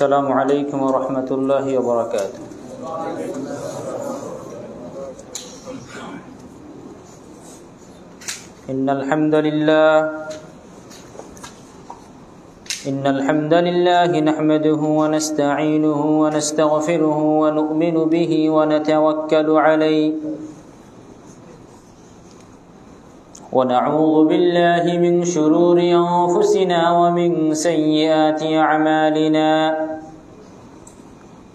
السلام عليكم ورحمة الله وبركاته. إن الحمد لله نحمده ونستعينه ونستغفره ونؤمن به ونتوكل عليه ونعوذ بالله من شرور أنفسنا ومن سيئات أعمالنا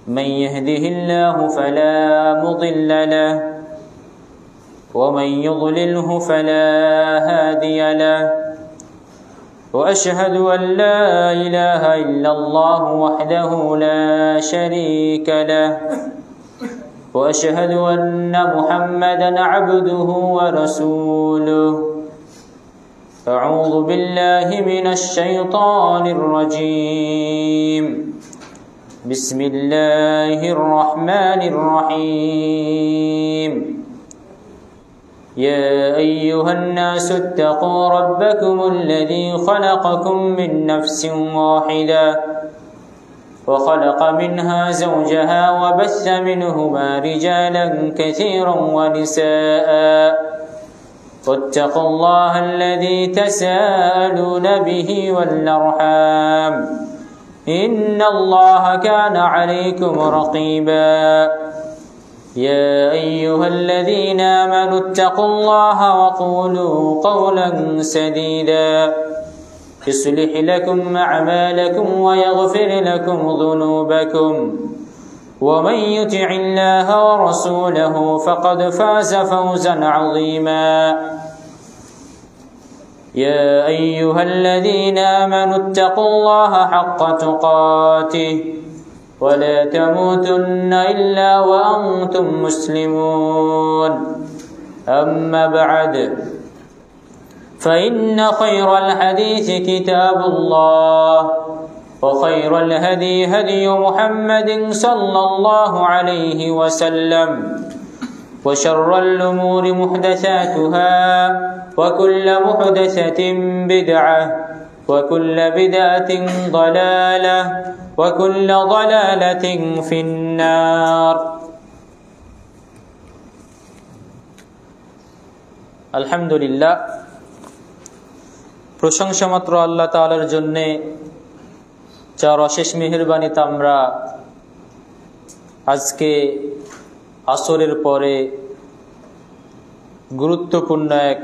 من يهده الله فلا مضل له ومن يضلله فلا هادي له وأشهد أن لا إله إلا الله وحده لا شريك له وأشهد أن محمدًا عبده ورسوله. أعوذ بالله من الشيطان الرجيم. بسم الله الرحمن الرحيم. يا أيها الناس اتقوا ربكم الذي خلقكم من نفس واحدة وخلق منها زوجها وبث منهما رجالا كثيرا ونساء واتقوا الله الذي تساءلون به والأرحام إن الله كان عليكم رقيبا. يا أيها الذين آمنوا اتقوا الله وقولوا قولا سديدا يصلح لكم أعمالكم ويغفر لكم ذنوبكم ومن يطع الله ورسوله فقد فاز فوزا عظيما. يا أيها الذين آمنوا اتقوا الله حق تقاته ولا تموتن إلا وأنتم مسلمون. أما بعد فإن خير الحديث كتاب الله وخير الهدي هدي محمد صلى الله عليه وسلم وشر الأمور محدثاتها وكل محدثة بدعة وكل بدعة ضلالة وكل ضلالة في النار. الحمد لله প্রশংসা মাত্র আল্লাহ তাআলার জন্য, যার অশেষ মেহেরবানিতে আমরা আজকে আসরের পরে গুরুত্বপূর্ণ এক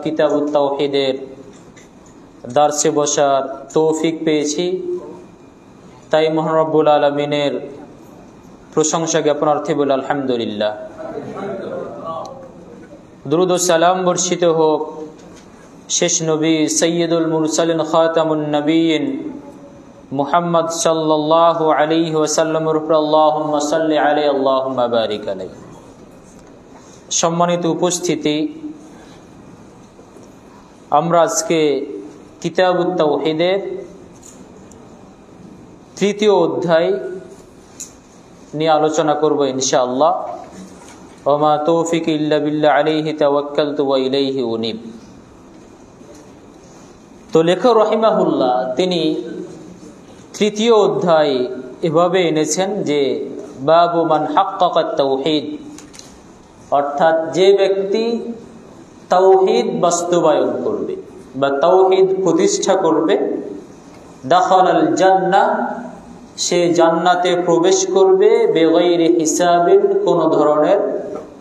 কিতাবুত তাওহীদের দার্সে বসার তৌফিক পেয়েছি। তাই মহান রব্বুল আলামিনের প্রশংসা জ্ঞাপনার্থে বলি আলহামদুলিল্লাহ। দুরূদ ও সালাম বর্ষিত হোক শেষ নবী সৈয়দুল মুরসালিন খাতামুন নবিয়্যিন মুহাম্মদ সাল্লাল্লাহু আলাইহি ওয়াসাল্লামের উপর আল্লাহুম্মা সাল্লি আলাইহি আল্লাহুম্মা বারিক আলাইহি। সম্মানিত উপস্থিতি, আমরা আজকে কিতাবুত তাওহীদের তৃতীয় অধ্যায় নিয়ে আলোচনা করব ইনশাআল্লাহ। ওয়া মা তৌফিক ইল্লা বিল্লাহ আলাইহি তাওয়াক্কালতু ওয়া ইলাইহি উনীব। তো লেখক রহিমাহুল্লাহ তিনি তৃতীয় অধ্যায় এভাবে এনেছেন যে বাবু মান হাক্কাকাত তাওহীদ, অর্থাৎ যে ব্যক্তি তাওহীদ বাস্তবায়ন করবে বা তাওহীদ প্রতিষ্ঠা করবে, দাখালাল জান্নাহ, সে জান্নাতে প্রবেশ করবে বেগাইরি হিসাবিন, কোন ধরনের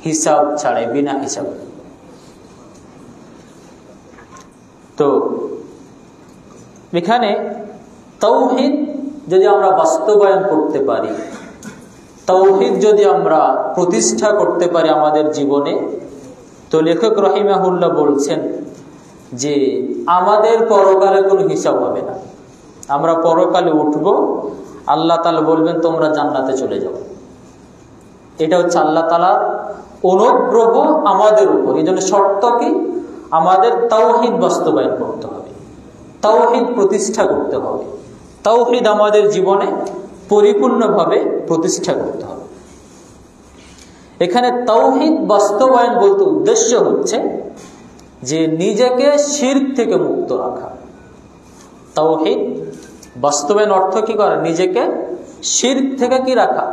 হিসাব ছাড়াই, বিনা হিসাবে। তো এখানে তাওহীদ যদি আমরা বাস্তবায়ন করতে পারি, তাওহীদ যদি আমরা প্রতিষ্ঠা করতে পারি আমাদের জীবনে, তো লেখক রহিমাহুল্লাহ বলছেন যে আমাদের পরকালে কোনো হিসাব হবে না। আমরা পরকালে উঠব, আল্লাহ তাআলা বলবেন তোমরা জান্নাতে চলে যাও। এটা হচ্ছে আল্লাহ তাআলার অনুগ্রহ আমাদের উপর। এই জন্য শর্ত কি? আমাদের তাওহীদ বাস্তবায়ন করতে হবে, তাওহীদ প্রতিষ্ঠা করতে হবে, তাওহীদ আমাদের জীবনে পরিপূর্ণভাবে প্রতিষ্ঠা করতে হবে। এখানে তাওহীদ বাস্তবায়ন বলতে উদ্দেশ্য হচ্ছে যে নিজেকে শিরক থেকে মুক্ত রাখা। তাওহীদ বাস্তবায়ন অর্থ কি করা? নিজেকে শিরক থেকে কি রাখা?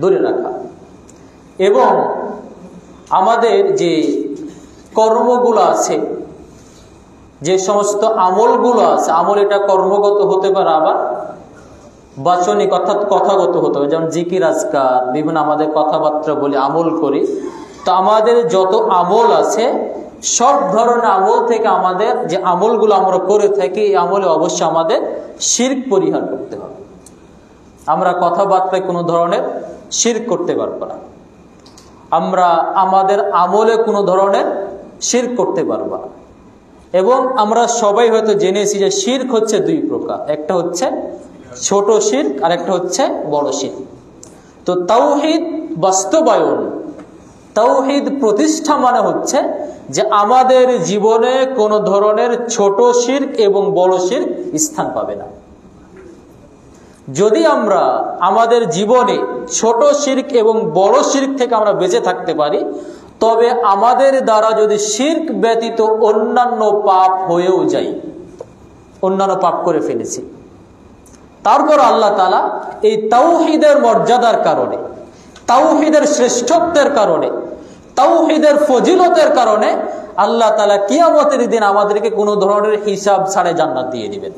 দূরে রাখা। এবং আমাদের যে কর্মগুলো আছে, যে সমস্ত আমলগুলো আছে, আমল এটা কর্মগত হতে পারে, আবার বাচনিক অর্থাৎ কথাগত হতে হবে। যেমন জিকির আজকার, বিভিন্ন আমাদের কথাবার্তা বলি, আমল করি। তো আমাদের যত আমল আছে সব ধরনের আমল থেকে আমাদের যে আমলগুলো আমরা করে থাকি, এই আমলে অবশ্যই আমাদের শিরক পরিহার করতে হবে। আমরা কথাবার্তায় কোনো ধরনের শিরক করতে পারবো না, আমরা আমাদের আমলে কোনো ধরনের শিরক করতে পারবো না। এবং আমরা সবাই হয়তো জেনেছি যে শিরক হচ্ছে দুই প্রকার, একটা হচ্ছে ছোট শিরক আর একটা হচ্ছে বড় শিরক। তো তাওহীদ বাস্তবায়ন, তাওহীদ প্রতিষ্ঠা মানে হচ্ছে যে আমাদের জীবনে কোনো ধরনের ছোট শিরক এবং বড় শিরক স্থান পাবে না। যদি আমরা আমাদের জীবনে ছোট শিরক এবং বড় শিরক থেকে আমরা বেঁচে থাকতে পারি, তবে আমাদের দ্বারা যদি শিরক ব্যতীত অন্যান্য পাপ হয়েও যায়, অন্যান্য পাপ করে ফেলেছি, তারপর আল্লাহ তাআলা এই তাওহীদের মর্যাদার কারণে, তাওহীদের শ্রেষ্ঠত্বের কারণে, তাওহীদের ফজিলতের কারণে আল্লাহ তাআলা কিয়ামতের দিন আমাদেরকে কোনো ধরনের হিসাব ছাড়াই জান্নাত দিয়ে দিবেন।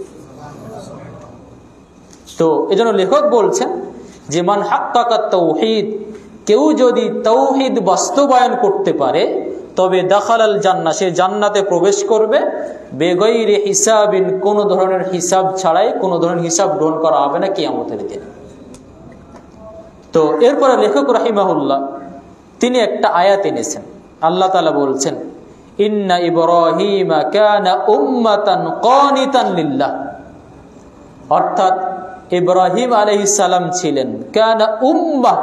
তো এজন্য লেখক বলছেন যে মান হাক্কাকাত তাওহীদ, কেউ যদি তাওহীদ বাস্তবায়ন করতে পারে তবে দাখালাল জান্নাহ, সে জান্নাতে প্রবেশ করবে, বেগাইরি হিসাবিন, কোনো ধরনের হিসাব ছাড়াই, কোনো ধরনের হিসাব গ্রহণ করা হবে না কিয়ামতের দিনে। তো এরপরে লেখক রাহিমাহুল্লাহ তিনি একটা আয়াত এনেছেন। আল্লাহ তাআলা বলছেন ইন্না ইব্রাহিমা কানা উম্মাতান কানিতান লিল্লাহ, অর্থাৎ ইব্রাহিম আলাইহিস সালাম ছিলেন কানা উম্মাহ,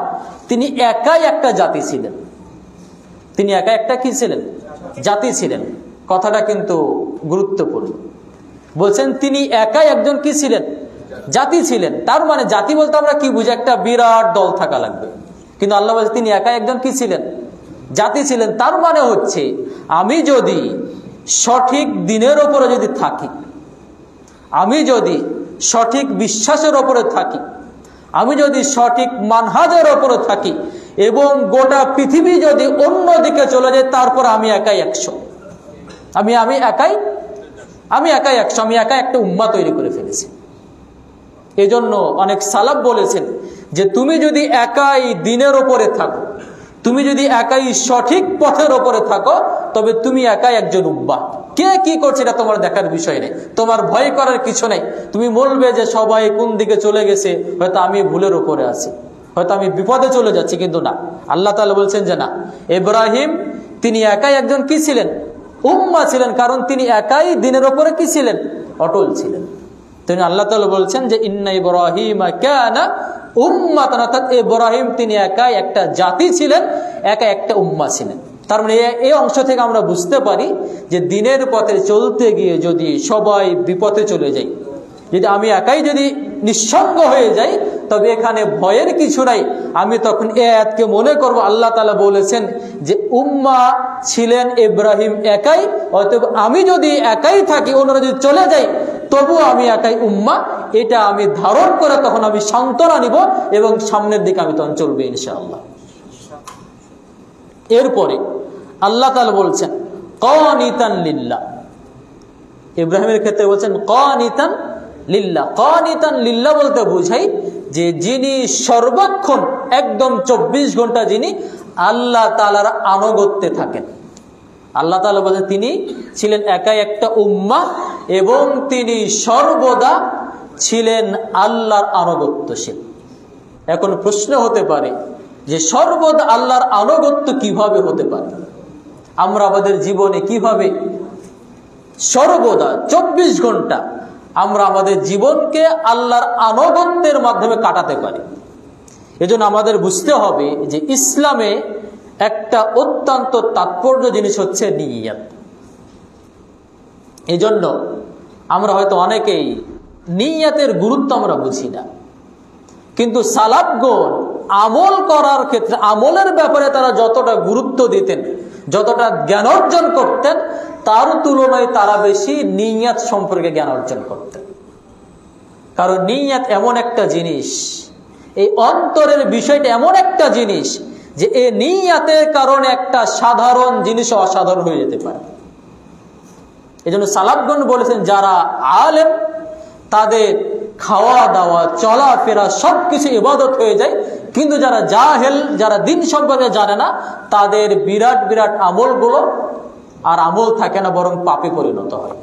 তিনি একাই একটা জাতি ছিলেন। তিনি একা একটা কি ছিলেন? জাতি ছিলেন। কথাটা কিন্তু গুরুত্বপূর্ণ। বলছেন তিনি একাই একজন কি ছিলেন? জাতি ছিলেন। তার মানে জাতি বলতে আমরা কি বুঝি? একটা বিরাট দল থাকা লাগবে। কিন্তু আল্লাহ বলছেন তিনি একাই একজন কি ছিলেন? জাতি ছিলেন। তার মানে হচ্ছে আমি যদি সঠিক দিনের ওপরে যদি থাকি, আমি যদি সঠিক বিশ্বাসের ওপরে থাকি, আমি যদি সঠিক মানহাজের ওপরে থাকি এবং গোটা পৃথিবী যদি অন্য দিকে চলে যায়, তারপর আমি একাই 100, আমি একাই 100, আমি একাই একটা উম্মাহ তৈরি করে ফেলেছি। এজন্য অনেক সালাফ বলেছেন যে তুমি যদি একাই দিনের ওপরে থাকো, তুমি যদি একাই সঠিক পথের ওপরে থাকো, তবে তুমি একাই একজন উম্মাহ। কে কি করছে এটা তোমার দেখার বিষয় নেই, তোমার ভয় করার কিছু নেই। তুমি বলবে যে সবাই কোন দিকে চলে গেছে, হয়তো আমি ভুলের উপরে আছি, হয়তো আমি বিপদে চলে যাচ্ছি, কিন্তু না, আল্লাহ তাআলা বলছেন যে না, ইব্রাহিম তিনি একাই একজন কি ছিলেন? উম্মাহ ছিলেন, কারণ তিনি একাই দিনের উপরে কি ছিলেন? অটল ছিলেন। তিনি আল্লাহ তাআলা বলছেন যে ইন্না ইব্রাহিমা কানা উম্মাতান, অর্থাৎ ইব্রাহিম তিনি একাই একটা জাতি ছিলেন, একা একটা উম্মাহ ছিলেন। তার মানে এই অংশ থেকে আমরা বুঝতে পারি যে দিনের পথে চলতে গিয়ে যদি সবাই বিপথে চলে যায়, যদি আমি একাই যদি নিঃসঙ্গ হয়ে যাই, তবে এখানে ভয়ের কিছু নাই। আমি তখন এই আয়াতকে মনে করব আল্লাহ তাআলা বলেছেন যে উম্মাহ ছিলেন ইব্রাহিম একাই, অতএব আমি যদি একাই থাকি, অন্যরা যদি চলে যায়, তবু আমি একাই উম্মাহ, এটা আমি ধারণ করে তখন আমি সান্ত্বনা নিব এবং সামনের দিকে আমি তখন চলবো ইনশাআল্লাহ। এরপরে আল্লাহ তাআলা বলছেন কানিতান লিল্লাহ, ইব্রাহিমের ক্ষেত্রে বলছেন কানিতান লিল্লাহ। কানিতান লিল্লাহ বলতে বোঝায় যে যিনি সর্বক্ষণ একদম 24 ঘন্টা যিনি আল্লাহ তাআলার আনুগত্যে থাকেন। আল্লাহ তাআলা বলেন তিনি ছিলেন একাই একটা উম্মাহ এবং তিনি সর্বদা ছিলেন আল্লাহর আনুগত্যশীল। এখন প্রশ্ন হতে পারে যে সর্বদা আল্লাহর আনুগত্য কিভাবে হতে পারে? আমরা আমাদের জীবনে কিভাবে সর্বদা 24 ঘন্টা আমরা আমাদের জীবনকে আল্লাহর আনুগত্যের মাধ্যমে কাটাতে পারি? এজন্য আমাদের বুঝতে হবে যে ইসলামে একটা অত্যন্ত তাৎপর্য জিনিস হচ্ছে নিয়ত। এজন্য আমরা হয়তো অনেকেই নিয়তের গুরুত্ব আমরা বুঝি না, কিন্তু সালাফগণ আমল করার ক্ষেত্রে, আমলের ব্যাপারে তারা যতটা গুরুত্ব দিতেন, যতটা জ্ঞান অর্জন করতেন, তার তুলনায় তারা বেশি নিয়ত সম্পর্কে জ্ঞান অর্জন করতেন। কারণ নিয়ত এমন একটা জিনিস, এই অন্তরের বিষয়টা এমন একটা জিনিস যে এই নিয়তের কারণে একটা সাধারণ জিনিস অসাধারণ হয়ে যেতে পারে। এজন্য সালাফগণ বলেছেন, যারা আলেম তাদের খাওয়া দাওয়া চলাফেরা সবকিছু ইবাদত হয়ে যায়, কিন্তু যারা জাহেল, যারা দিন সম্পর্কে জানে না, তাদের বিরাট বিরাট আমলগুলো আর আমল থাকে না, বরং পাপে পরিণত হয়।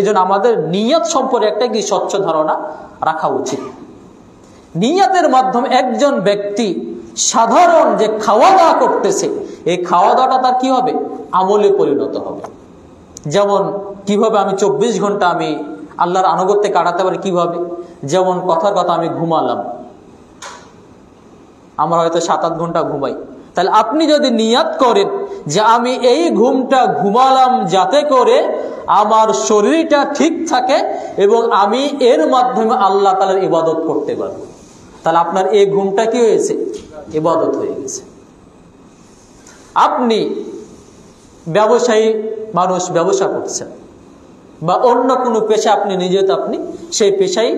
এজন্য আমাদের নিয়ত সম্পর্কে একটা কি স্বচ্ছ ধারণা রাখা উচিত। নিয়তের মাধ্যমে একজন ব্যক্তি সাধারণ যে খাওয়া দাওয়া করতেছে, এই খাওয়া দাওয়াটা তার কি হবে? আমলে পরিণত হবে। যেমন কিভাবে আমি 24 ঘন্টা আমি আল্লাহর আনুগত্যে কাটাতে পারি, কিভাবে? যেমন কথার কথা আমি ঘুমালাম, আমরা হয়তো 7-8 ঘন্টা ঘুমাই, তাহলে আপনি যদি নিয়াত করেন যে আমি এই ঘুমটা ঘুমালাম যাতে করে আমার শরীরটা ঠিক থাকে এবং আমি এর মাধ্যমে আল্লাহ তাআলার ইবাদত করতে পারবো, তাহলে আপনার এই ঘুমটা কি হয়েছে? ইবাদত হয়ে গেছে। আপনি ব্যবসায়ী মানুষ, ব্যবসা করছেন, বা অন্য কোনো পেশা আপনি নিজে আপনি সেই পেশায়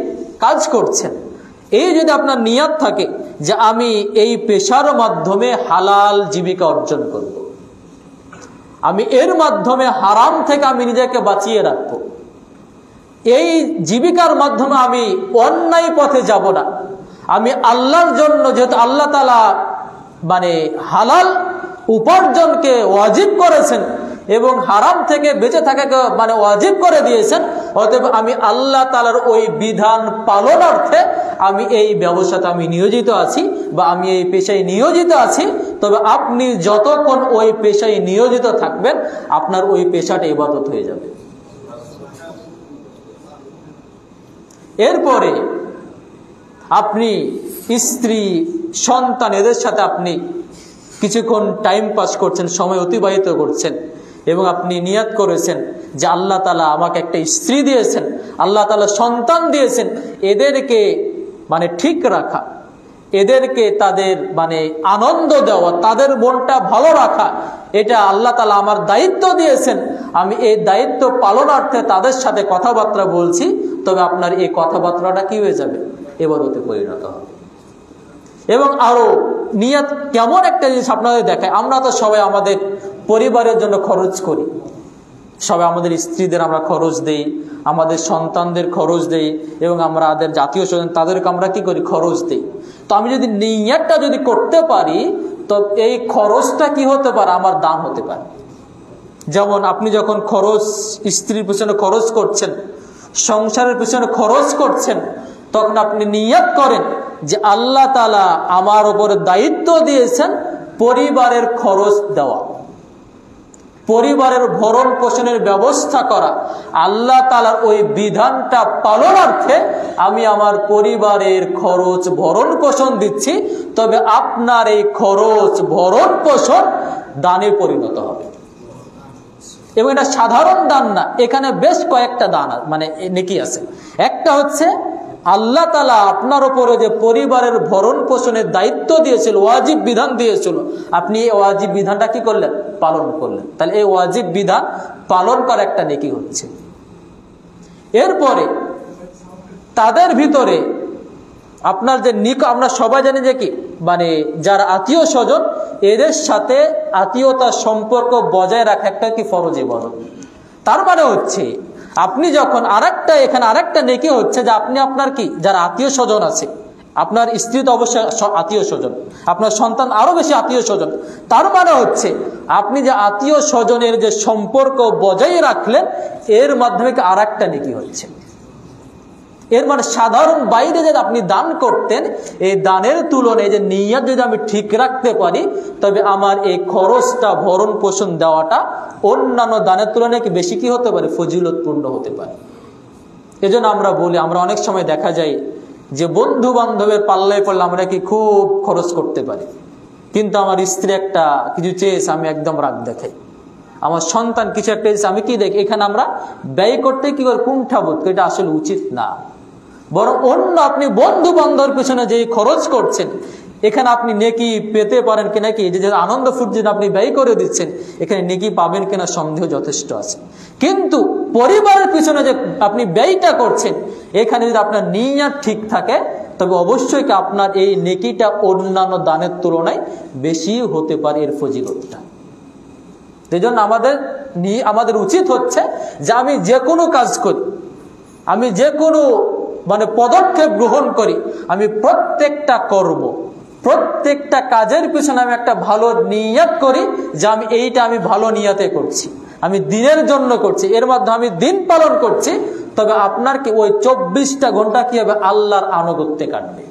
কাজ করছেন, এই যদি আপনার নিয়ত থাকে যে আমি এই পেশার মাধ্যমে হালাল জীবিকা অর্জন করব, আমি এর মাধ্যমে হারাম থেকে আমি নিজেকে বাঁচিয়ে রাখবো, এই জীবিকার মাধ্যমে আমি অন্যায় পথে যাব না, আমি আল্লাহর জন্য, যেহেতু আল্লাহ তাআলা মানে হালাল উপার্জনকে ওয়াজিব করেছেন এবং হারাম থেকে বেঁচে থাকাকে মানে ওয়াজিব করে দিয়েছেন, অতএব আমি আল্লাহ তাআলার ওই বিধান পালনার্থে আমি এই ব্যবসাতে আমি নিয়োজিত আছি বা আমি এই পেশায় নিয়োজিত আছি। তবে আপনি যতক্ষণ ওই পেশায় নিয়োজিত থাকবেন, আপনার ওই পেশাটা ইবাদত হয়ে যাবে। এরপরে আপনি স্ত্রী সন্তান এদের সাথে আপনি কিছুক্ষণ টাইম পাস করছেন, সময় অতিবাহিত করছেন, এবং আপনি নিয়াত করেছেন যে আল্লাহ তাআলা আমাকে একটা স্ত্রী দিয়েছেন, আল্লাহ তাআলা সন্তান দিয়েছেন, এদেরকে মানে ঠিক রাখা, এদেরকে তাদের মানে আনন্দ দেওয়া, তাদের মনটা ভালো রাখা, এটা আল্লাহ তাআলা আমার দায়িত্ব দিয়েছেন। আমি এই দায়িত্ব পালনার্থে তাদের সাথে কথাবার্তা বলছি, তবে আপনার এই কথাবার্তাটা কি হয়ে যাবে? ইবাদতে পরিণত হবে। এবং আরো নিয়ত কেমন একটা জিনিস আপনাদের দেখায়, আমরা তো সবাই আমাদের পরিবারের জন্য খরচ করি, সবাই আমাদের স্ত্রীদের আমরা খরচ দেই, আমাদের সন্তানদের খরচ দেই, এবং আমরা আমাদের জাতীয় স্বজন তাদেরকে আমরা কি করি? খরচ দেই। তো আমি যদি নিয়তটা যদি করতে পারি, তো এই খরচটা কি হতে পারে? আমার দান হতে পারে। যেমন আপনি যখন খরচ, স্ত্রীর পিছনে খরচ করছেন, সংসারের পিছনে খরচ করছেন, তখন আপনি নিয়ত করেন যে আল্লাহ তাআলা আমার উপরে দায়িত্ব দিয়েছেন পরিবারের খরচ দেওয়া, পরিবারের ভরণ পোষণের ব্যবস্থা করা। আল্লাহ তাআলার ওই বিধানটা পালনার্থে আমি আমার পরিবারের খরচ ভরণ পোষণ দিচ্ছি, তবে আপনার এই খরচ ভরণ পোষণ দানে পরিণত হবে। এবং এটা সাধারণ দান না, এখানে বেশ কয়েকটা দান মানে নেকি আছে। একটা হচ্ছে আল্লাহ তাআলা আপনার উপরে যে পরিবারের ভরণ পোষণের দায়িত্ব দিয়েছিল, ওয়াজিব বিধান দিয়েছিল, আপনি এই ওয়াজিব বিধানটা কি করলেন? পালন করলেন। তাহলে এই ওয়াজিব বিধান পালন করা একটা নেকি হচ্ছে। এরপরে তাদের ভিতরে আপনার যে আমরা সবাই জানি যে কি মানে যারা আত্মীয় স্বজন, এদের সাথে আত্মীয়তার সম্পর্ক বজায় রাখা একটা কি ফরজ ইবাদত। তার মানে হচ্ছে আপনি যখন এখানে আরেকটা নেকি হচ্ছে যে আপনি আপনার কি যারা আত্মীয় স্বজন আছে, আপনার স্ত্রী তো অবশ্যই আত্মীয় স্বজন, আপনার সন্তান আরো বেশি আত্মীয় স্বজন, তার মানে হচ্ছে আপনি যে আত্মীয় স্বজনের যে সম্পর্ক বজায় রাখলেন, এর মাধ্যমে আরেকটা নেকি হচ্ছে। এর মানে সাধারণ বাইরে যে আপনি দান করতেন, এই দানের তুলনায় যে নিয়ত যদি আমি ঠিক রাখতে পারি, তবে আমার এই খরচটা ভরণ পোষণ দেওয়াটা অন্যান্য দানের তুলনায় কি বেশি কি হতে পারে? ফজিলতপূর্ণ হতে পারে। এজন্য আমরা বলি, আমরা অনেক সময় দেখা যায় যে বন্ধু বান্ধবের পাল্লায় পড়লে আমরা কি খুব খরচ করতে পারি, কিন্তু আমার স্ত্রী একটা কিছু চেয়েছে, আমি একদম রাগ দেখাই, আমার সন্তান কিছু একটা চেয়েছে, আমি কি দেখি, এখানে আমরা ব্যয় করতে কি করে কুণ্ঠাবোধ করি, এটা আসলে উচিত না। বরং অন্য আপনি বন্ধু বান্ধবের পিছনে যে খরচ করছেন, এখানে আপনি নেকি পেতে পারেন কিনা, কি যে আনন্দ ফুর্তি আপনি ব্যয় করে দিচ্ছেন, এখানে নেকি পাবেন কিনা সন্দেহ যথেষ্ট আছে। কিন্তু পরিবারের পিছনে যে আপনি ব্যয়টা করছেন, এখানে যদি আপনার নিয়ত ঠিক থাকে, তবে অবশ্যই কি আপনার এই নেকিটা অন্যান্য দানের তুলনায় বেশি হতে পারে এর ফজিলতটা। এই জন্য আমাদের উচিত হচ্ছে যে আমি যে কোনো কাজ করি, আমি যে কোনো পদক্ষেপ গ্রহণ করি, আমি প্রত্যেকটা কর্ম, প্রত্যেকটা কাজের পিছনে আমি একটা ভালো নিয়ত করি যে আমি ভালো নিয়তে করছি, আমি দিনের জন্য করছি, এর মাধ্যমে আমি দিন পালন করছি। তবে আপনার কি ওই 24টা ঘন্টা কি হবে আল্লাহর আনুগত্যে কাটবে।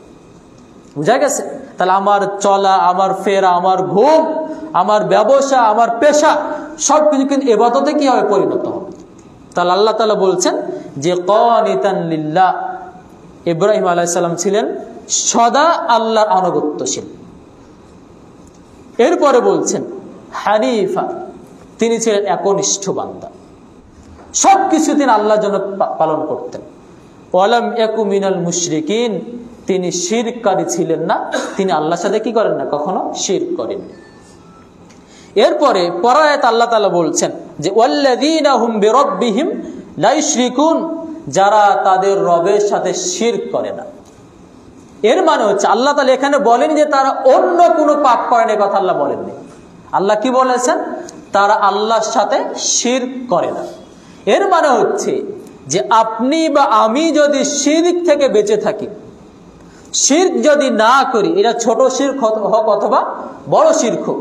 বুঝা গেছে? তাহলে আমার চলা, আমার ফেরা, আমার ঘুম, আমার ব্যবসা, আমার পেশা সবকিছু কিন্তু ইবাদতে কি হবে, পরিণত হবে। তাহলে আল্লাহ তাআলা বলছেন যে কানিতান লিল্লাহ, ইব্রাহিম আলাইহিস সালাম ছিলেন সদা আল্লাহর আনুগত্যশীল। এরপরে বলছেন হানিফা, তিনি ছিলেন একনিষ্ঠ বান্দা, সবকিছু তিনি আল্লাহর জন্য পালন করতেন। ওয়ালাম ইয়াকু মিনাল মুশরিকিন, তিনি শিরককারী ছিলেন না, তিনি আল্লাহর সাথে কি করেন না, কখনো শিরক করেন। এরপরে পরায়াত আল্লাহ তাআলা বলছেন যে ওয়াল্লাযীনা হুম বিরাব্বিহিম লা ইশরিকুন, যারা তাদের রবের সাথে শিরক করে না। এর মানে হচ্ছে আল্লাহ তাআলা এখানে বলেন যে তারা অন্য কোনো পাপ করে না, কথা আল্লাহ বলেননি। আল্লাহ কি বলেছেন? তারা আল্লাহর সাথে শিরক করে না। এর মানে হচ্ছে যে আপনি বা আমি যদি শিরক থেকে বেঁচে থাকি, শিরক যদি না করি, এটা ছোট শিরক হোক অথবা বড় শিরক হোক,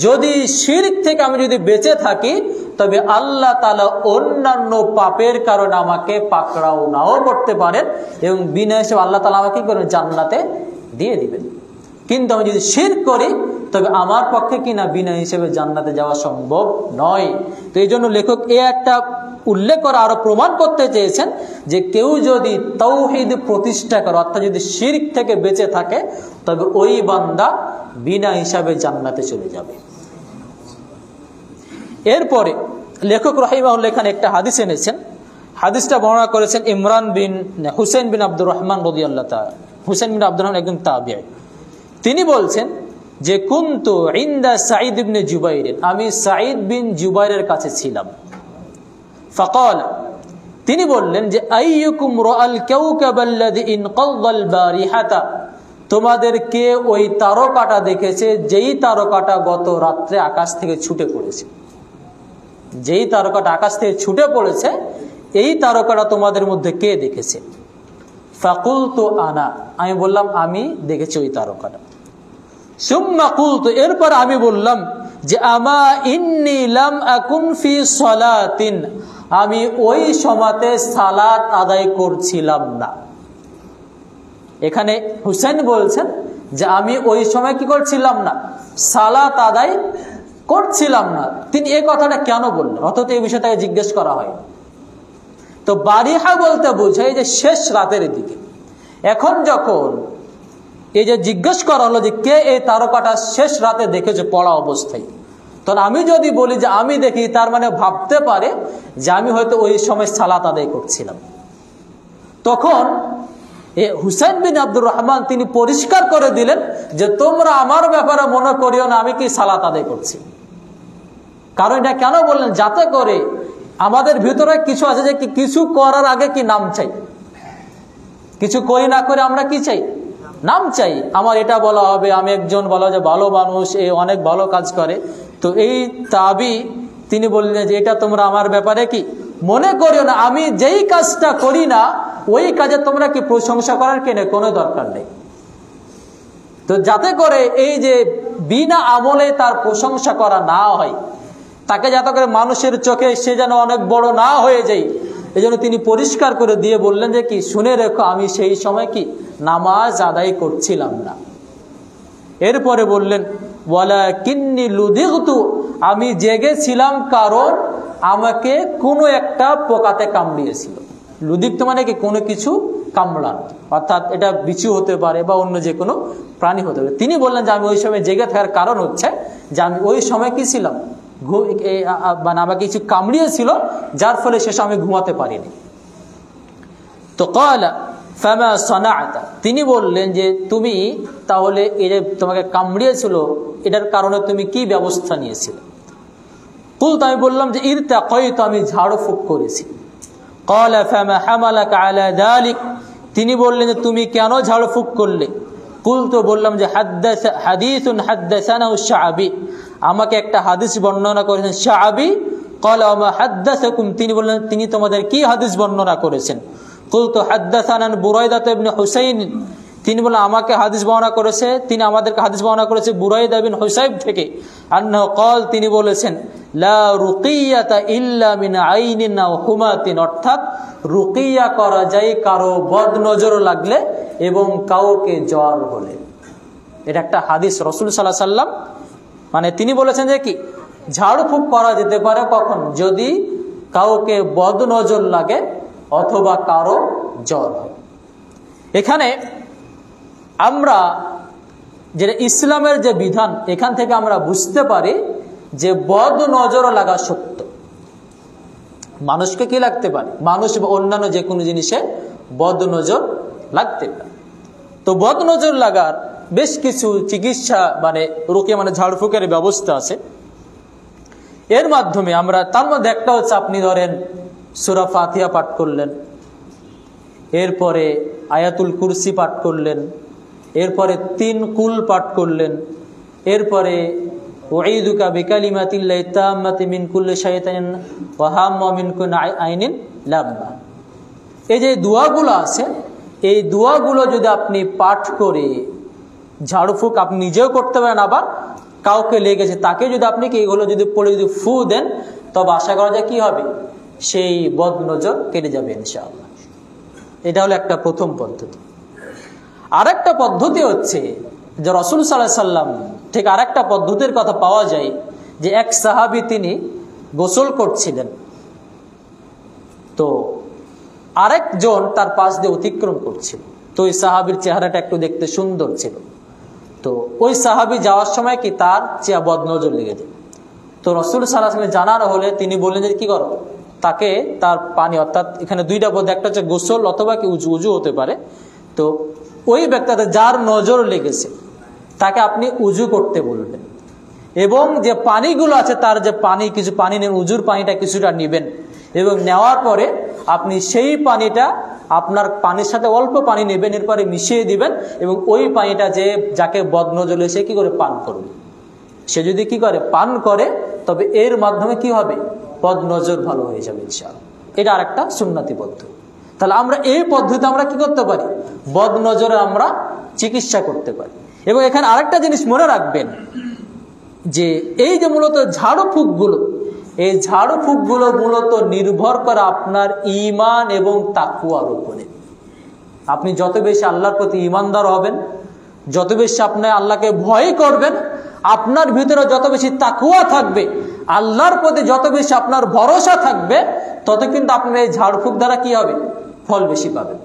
যদি শিরক থেকে আমি যদি বেঁচে থাকি, তবে আল্লাহ তাআলা অন্যান্য পাপের কারণে আমাকে পাকড়াও নাও করতে পারেন এবং বিনা হিসেবে আল্লাহ তাআলা আমাকে কি করবেন, জান্নাতে দিয়ে দিবেন। কিন্তু আমি যদি শিরক করি, তবে আমার পক্ষে কিনা বিনা হিসেবে জান্নাতে যাওয়া সম্ভব নয়। তো এই জন্য লেখক একটা উল্লেখ করে আরো প্রমাণ করতে চেয়েছেন যে কেউ যদি তাওহীদ প্রতিষ্ঠা করে, অর্থাৎ যদি শিরক থেকে বেঁচে থাকে, তবে ওই বান্দা বিনা হিসাবে জান্নাতে চলে যাবে। এরপরে লেখক রাহিমাহুল্লাহ এখানে একটা হাদিস এনেছেন। হাদিসটা বর্ণনা করেছেন ইমরান বিন হুসাইন বিন আব্দুর রহমান রাদিয়াল্লাহু তাআলা। হুসাইন বিন আব্দুর রহমান একজন তাবিঈ। তিনি বলছেন যে কুনতু ইনদা সাঈদ ইবনে জুবাইর, আমি সাঈদ বিন জুবাইরের কাছে ছিলাম। ফাকাল, তিনি বললেন যে আইয়ুকুম রাআল কাওকাবাল্লাযী ইনকাযাল বারিহাতা, তোমাদের কে ওই তারকাটা দেখেছে যেই তারকাটা গত রাত্রে আকাশ থেকে ছুটে পড়েছে? যেই তারকাটা আকাশ থেকে ছুটে পড়েছে, এই তারকাটা তোমাদের মধ্যে কে দেখেছে? ফাকুলতু আনা, আমি বললাম আমি দেখেছি ওই তারকাটা। সুম্মা কুলতু, এরপর আমি বললাম যে আমা ইন্নী লাম আকুন ফি সালাতিন, আমি ওই সময়তে সালাত আদায় করছিলাম না। এখানে হুসাইন বলছেন যে আমি ওই সময় কি করছিলাম না, সালাত আদায় করছিলাম না। তিনি এই কথাটা কেন বললেন? অথচ এই বিষয়টাকে জিজ্ঞেস করা হয়। তো বারিহা বলতে বোঝায় যে শেষ রাতের দিকে। এখন যখন এই যে জিজ্ঞেস করা হলো যে কে এই তারকাটা শেষ রাতে দেখেছে পড়া অবস্থায়, তখন আমি যদি বলি যে আমি দেখি, তার মানে ভাবতে পারে যে আমি হয়তো ওই সময় সালাত আদায় করছিলাম। তখন হুসাইন বিন আব্দুর রহমান তিনি পরিষ্কার করে দিলেন যে তোমরা আমার ব্যাপারে মনে করিও না আমি কি সালাত আদায় করছি। কারণ এটা কেন বললেন? যাতে করে আমাদের ভিতরে কিছু আছে যে কিছু করার আগে কি নাম চাই, কিছু করি না করে আমরা কি চাই, নাম চাই। আমার এটা বলা হবে, আমি একজন বলা যে ভালো মানুষ, এ অনেক ভালো কাজ করে। তো এই তাবি তিনি বললেন যে এটা তোমরা আমার ব্যাপারে কি মনে করিও না, আমি যেই কাজটা করি না ওই কাজে তোমরা কি প্রশংসা করার কেন কোনো দরকার নেই। তো যাতে করে এই যে বিনা আমলে তার প্রশংসা করা না হয়, তাকে যাতে করে মানুষের চোখে সে যেন অনেক বড় না হয়ে যায়, এই জন্য তিনি পরিষ্কার করে দিয়ে বললেন যে কি শুনে রেখো আমি সেই সময় কি নামাজ আদায় করছিলাম না। এরপরে বললেন ওয়ালাকিন্নী লুদিগতু, আমি জেগেছিলাম কারণ আমাকে কোনো একটা পোকাতে কামড়িয়েছিল। লুদিগতু মানে কি কোনো কিছু কামড়ানো, অর্থাৎ এটা বিছু হতে পারে বা অন্য যে কোনো প্রাণী হতে পারে। তিনি বললেন যে আমি ওই সময় জেগে থাকার কারণ হচ্ছে যে আমি ওই সময় কি ছিলাম, মানে আমাকে কিছু কামড়িয়েছিল, যার ফলে শেষে আমি ঘুমাতে পারিনি। তো ক্বালা ফামা সানাআতা, তিনি বললেন যে তুমি তাহলে এই যে তোমাকে কামড়িয়েছিল এটার কারণে তুমি কি ব্যবস্থা নিয়েছিলে? কুলতু, আমি বললাম যে ইরতাকাইতু, আমি ঝাড়ফুঁক করেছি। ক্বালা ফামা হামালাকা আলা যালিক, তিনি বললেন যে তুমি কেন ঝাড়ফুঁক করলে? কুলতু, বললাম যে হাদিসুন হাদাসানাহু শাআবী, আমাকে একটা হাদিস বর্ণনা করেছেন শাআবী। ক্বালা ওয়া হাদাসাকুম, তিনি বললেন তিনি তোমাদের কি হাদিস বর্ণনা করেছেন? কুলতু হাদাসানা বুরাইদা ইবনে হুসাইন, তিনি বললেন আমাকে হাদিস বর্ণনা করেছে, তিনি আমাদেরকে হাদিস বর্ণনা করেছে বুরাইদা বিন হুসাইব থেকে। আন্নাহু ক্বাল, তিনি বলেছেন লা রুকিয়াতা ইল্লা মিন আইনিন আও হুমাতিন, অর্থাৎ রুকিয়া করা যায় কারো বদ নজর লাগলে এবং কাউকে জ্বর হলে। এটা একটা হাদিস রাসূল সাল্লাল্লাহু আলাইহি সাল্লাম, মানে তিনি বলেছেন যে কি ঝাড়ফুঁক করা যেতে পারে কখন? যদি কাউকে বদ নজর লাগে অথবা কারো জ্বর হয়। এখানে আমরা যেটা ইসলামের যে বিধান, এখান থেকে আমরা বুঝতে পারি যে বদ নজর লাগা সত্য। মানুষকে কি লাগতে পারে? মানুষ বা অন্যান্য যে কোনো জিনিসে বদ নজর লাগতে পারে। তো বদ নজর লাগার বেশ কিছু চিকিৎসা মানে রুকিয়া মানে ঝাড়ফুঁকের ব্যবস্থা আছে। এর মাধ্যমে আমরা, তার মধ্যে একটা হচ্ছে আপনি ধরেন সূরা ফাতিহা পাঠ করলেন, এরপরে আয়াতুল কুরসি পাঠ করলেন, এরপরে 3 কুল পাঠ করলেন, এরপরে উঈদুকা বিকালিমাতিল্লাহি তাম্মাতি মিন কুল্লি শাইতানিন ওয়া হাম্মা মিন কুল্লি আইনিন লাম্মা। এই যে দোয়াগুলো আছে, এই দোয়াগুলো যদি আপনি পাঠ করে ঝাড়ফুঁক আপনি নিজেও করতে পারেন, আবার কাউকে লেগেছে তাকে যদি আপনি কি এগুলো যদি পড়ে যদি ফু দেন, তবে আশা করা যায় কি হবে? সেই বদ নজর কেটে যাবে ইনশাআল্লাহ। এটা হলো একটা প্রথম পদ্ধতি। আরেকটা পদ্ধতি হচ্ছে যে রাসূল সাল্লাল্লাহু আলাইহি সাল্লাম ঠিক আরেকটা পদ্ধতির কথা পাওয়া যায় যে এক সাহাবী তিনি গোসল করছিলেন, তো আরেকজন তার পাশ দিয়ে অতিক্রম করছিল। তো ওই সাহাবীর চেহারাটা একটু দেখতে সুন্দর ছিল, তো ওই সাহাবী যাওয়ার সময় কি তার চেয়ে বদ নজর লেগে যায়। তো রাসূল সাল্লাল্লাহু আলাইহি ওয়াসাল্লাম জানানো হলে তিনি বললেন যে কি করো, তাকে তার পানি, অর্থাৎ এখানে দুইটা পদ্ধতি, একটা হচ্ছে গোসল অথবা কি উজু হতে পারে। তো ওই ব্যক্তিতে যার নজর লেগেছে তাকে আপনি উজু করতে বলবেন, এবং যে পানিগুলো আছে তার যে পানি, কিছু পানি নেন, উজুর পানিটা কিছুটা নেবেন, এবং নেওয়ার পরে আপনি সেই পানিটা আপনার পানির সাথে অল্প পানি নেবেন, এরপরে মিশিয়ে দিবেন, এবং ওই পানিটা যে যাকে বদ নজর সে কি করে পান করবে। সে যদি কি করে পান করে, তবে এর মাধ্যমে কি হবে? বদ নজর ভালো হয়ে যাবে ইনশাআল্লাহ। এটা আরেকটা সুন্নতি পদ্ধতি। তাহলে আমরা এই পদ্ধতি আমরা কি করতে পারি? বদ নজরে আমরা চিকিৎসা করতে পারি। এবং এখানে আরেকটা জিনিস মনে রাখবেন যে এই যে মূলত ঝাড়ফুঁকগুলো, এই ঝাড়ফুঁকগুলো মূলত নির্ভর করে আপনার ঈমান এবং তাকওয়ার উপরে। আপনি যত বেশি আল্লাহর প্রতি ঈমানদার হবেন, যত বেশি আপনি আল্লাহকে ভয় করবেন, আপনার ভিতরে যত বেশি তাকওয়া থাকবে, আল্লাহর প্রতি যত বেশি আপনার ভরসা থাকবে, তত কিন্তু আপনার এই ঝাড়ফুঁক দ্বারা কি হবে? ফল বেশি পাবেন।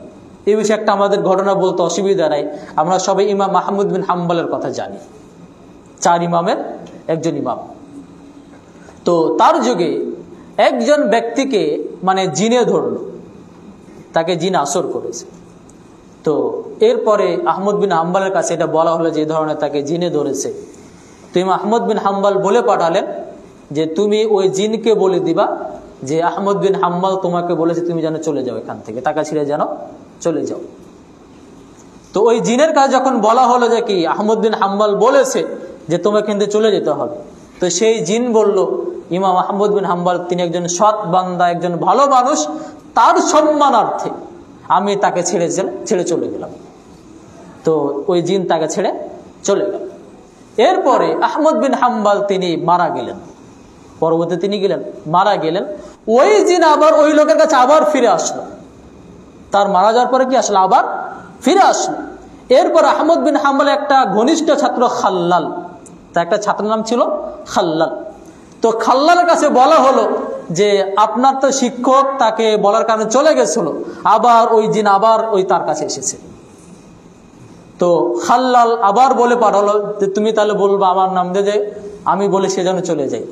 এই বিষয়ে একটা আমাদের ঘটনা বলতে অসুবিধা নাই। আমরা সবাই ইমাম আহমদ বিন হাম্বলের কথা জানি, 4 ইমামের একজন ইমাম। তো তার যুগে একজন ব্যক্তিকে মানে জিনে ধরল, তাকে জিন আসর করেছে। তো এরপরে আহমদ বিন হাম্বলের কাছে এটা বলা হলো যে এই ধরনের তাকে জিনে ধরেছে। তো ইমাম আহমদ বিন হাম্বল বলে পাঠালেন যে তুমি ওই জিনকে বলে দিবা যে আহমদ বিন হাম্বল তোমাকে বলেছে তুমি যেন চলে যাও এখান থেকে, টাকা ছিঁড়ে যেন চলে যাও। তো ওই জিনের কাছে যখন বলা হলো যে কি আহমদ বিন হাম্বল বলেছে যে তোমাকে কিন্তু চলে যেতে হবে, তো সেই জিন বলল ইমাম আহমদ বিন হাম্বল তিনি একজন সৎ বান্দা, একজন ভালো মানুষ, তার সম্মানার্থে আমি তাকে ছেড়ে চলে গেলাম। তো ওই জিন তাকে ছেড়ে চলে গেল। এরপরে আহমদ বিন হাম্বল তিনি মারা গেলেন, পরবর্তী তিনি মারা গেলেন। ওই জিন আবার ওই লোকের কাছে আবার ফিরে আসলো, তার মারা যাওয়ার পরে কি আসলো? আবার ফিরে আসলো। এরপর আহমদ বিন হাম্বল একটা ঘনিষ্ঠ ছাত্র খাল্লাল, তার একটা ছাত্র নাম ছিল খাল্লাল। তো খাল্লালের কাছে বলা হলো যে আপনার তো শিক্ষক, তাকে বলার কারণে চলে গেছিল, আবার ওই জিন আবার ওই তার কাছে এসেছে। তো খাল্লাল আবার বলে পাঠালো যে তুমি তাহলে বলবো আমার নাম দিয়ে যে আমি বলে সে যেন চলে যাই।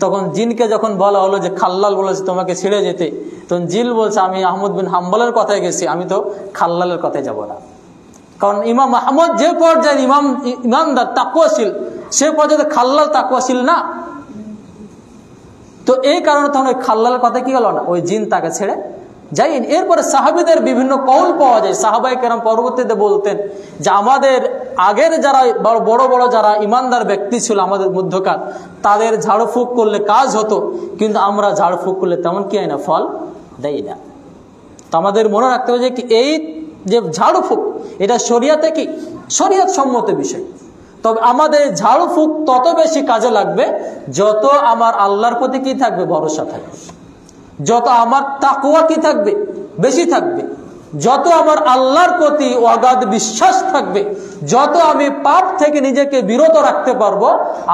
তখন জিনকে যখন বলা হলো যে খাল্লাল বলেছে তোমাকে ছেড়ে যেতে, তখন জিন বলছে আমি আহমদ বিন হাম্বলের কথায় গেছি, আমি তো খাল্লালের কথায় যাব না। কারণ ইমাম আহমদ যে পর্যায়ে ইমানদার তাকওয়াশীল, সে পর্যায়ে খাল্লাল তাকওয়াশীল না। তো এই কারণে তখন ওই খাল্লালের কথা কি হলো না, ওই জিন তাকে ছেড়ে যাইনি। এরপরে সাহাবীদের বিভিন্ন কওল পাওয়া যায়। সাহাবায়ে কেরাম পরবর্তীতে বলতেন যে আমাদের আগের যারা বড় বড় যারা ইমানদার ব্যক্তি ছিল আমাদের মধ্যকার, তাদের ঝাড়ফুঁক করলে কাজ হতো, কিন্তু আমরা ঝাড়ফুঁক করলে তেমন কি হয় না, ফল দেয় না। তো আমাদের মনে রাখতে হবে যে এই যে ঝাড়ফুঁক, এটা শরিয়াতে কি শরিয়ত সম্মত বিষয়। তবে আমাদের ঝাড়ফুঁক তত বেশি কাজে লাগবে যত আমার আল্লাহর প্রতি কি থাকবে, ভরসা থাকবে, যত আমার তাকওয়া কি থাকবে, বেশি থাকবে, যত আমার আল্লাহর প্রতি অগাধ বিশ্বাস থাকবে, যত আমি পাপ থেকে নিজেকে বিরত রাখতে পারবো,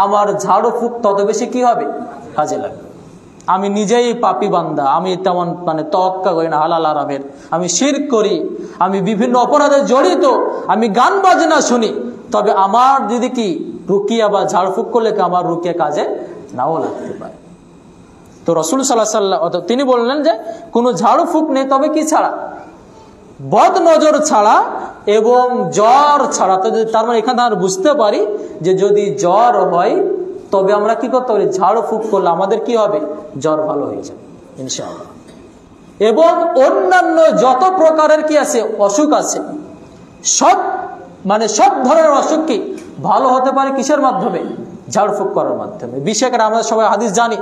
আমার ঝাড়ফুঁক তত বেশি কি হবে, কাজে লাগবে। আমি নিজেই পাপী বান্দা, আমি তেমন তওয়াক্কা করি না হালাল হারামের, আমি শিরক করি, আমি বিভিন্ন অপরাধে জড়িত, আমি গান বাজনা শুনি, তবে আমার যদি কি রুকিয়া বা ঝাড়ফুঁক করলে আমার রুকিয়া কাজে নাও লাগতে পারে। তো রাসূল সাল্লাল্লাহু আলাইহি ওয়াসাল্লাম তিনি বললেন যে কোনো ঝাড়ফুঁক নেই, তবে কি ছাড়া, বদ নজর ছাড়া এবং জ্বর ছাড়া। তো তার মানে এখানে আমরা বুঝতে পারি যে যদি জ্বর হয় তবে আমরা কি করতে পারি, ঝাড়ফুঁক করলে আমাদের কি হবে, জ্বর ভালো হয়ে যাবে ইনশাআল্লাহ। এবং অন্যান্য যত প্রকারের কি আছে অসুখ আছে, সব ধরনের অসুখ কি ভালো হতে পারে কিসের মাধ্যমে, ঝাড়ফুঁক করার মাধ্যমে। বিশেষ করে আমরা সবাই হাদিস জানি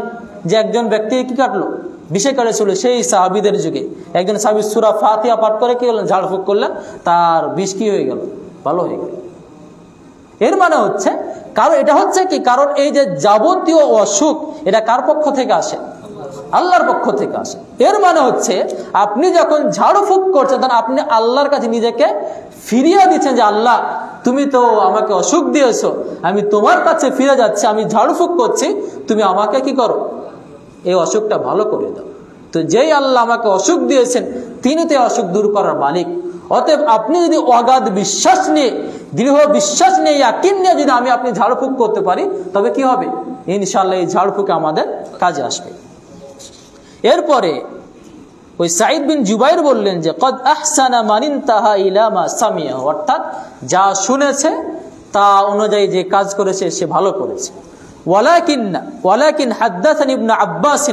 যে একজন ব্যক্তি কি কাটলো, বিষে কাটেছিল, সেই সাহাবীদের যুগে একজন সাহাবী সূরা ফাতিহা পাঠ করে কি হলেন, ঝাড়ফুঁক করলেন, তার বিষ কি হয়ে গেল, ভালো হয়ে গেল। এর মানে হচ্ছে কারণ এটা হচ্ছে কি, কারণ এই যে যাবতীয় অসুখ এটা কার পক্ষ থেকে আসে, আল্লাহর পক্ষ থেকে আসে। এর মানে হচ্ছে আপনি যখন ঝাড়ফুঁক করছেন তখন আপনি আল্লাহর কাছে নিজেকে ফিরিয়ে দিচ্ছেন যে আল্লাহ তুমি তো আমাকে অসুখ দিয়েছো, আমি তোমার কাছে ফিরে যাচ্ছি, আমি ঝাড়ফুঁক করছি, তুমি আমাকে কি করো, এই অসুখটা ভালো করে দাও। তো যেই আল্লাহ আমাকে অসুখ দিয়েছেন তিনি তো অসুখ দূর করার মালিক। অতএব আপনি যদি অগাধ বিশ্বাস নিয়ে, দৃঢ় বিশ্বাস নিয়ে, ইয়াকিন নিয়ে যদি আপনি ঝাড়ফুঁক করতে পারি, তবে কি হবে, ইনশাআল্লাহ এই ঝাড়ফুঁকে আমাদের কাজে আসবে। এরপরে ওই সাঈদ বিন জুবাইর বললেন যে কদ আহসানা মান ইনতাহা ইলা মা সামিয়া, অর্থাৎ যা শুনেছে তা অনুযায়ী যে কাজ করেছে সে ভালো করেছে। ওয়ালাকিন হাদাসানি ইবনে আব্বাস,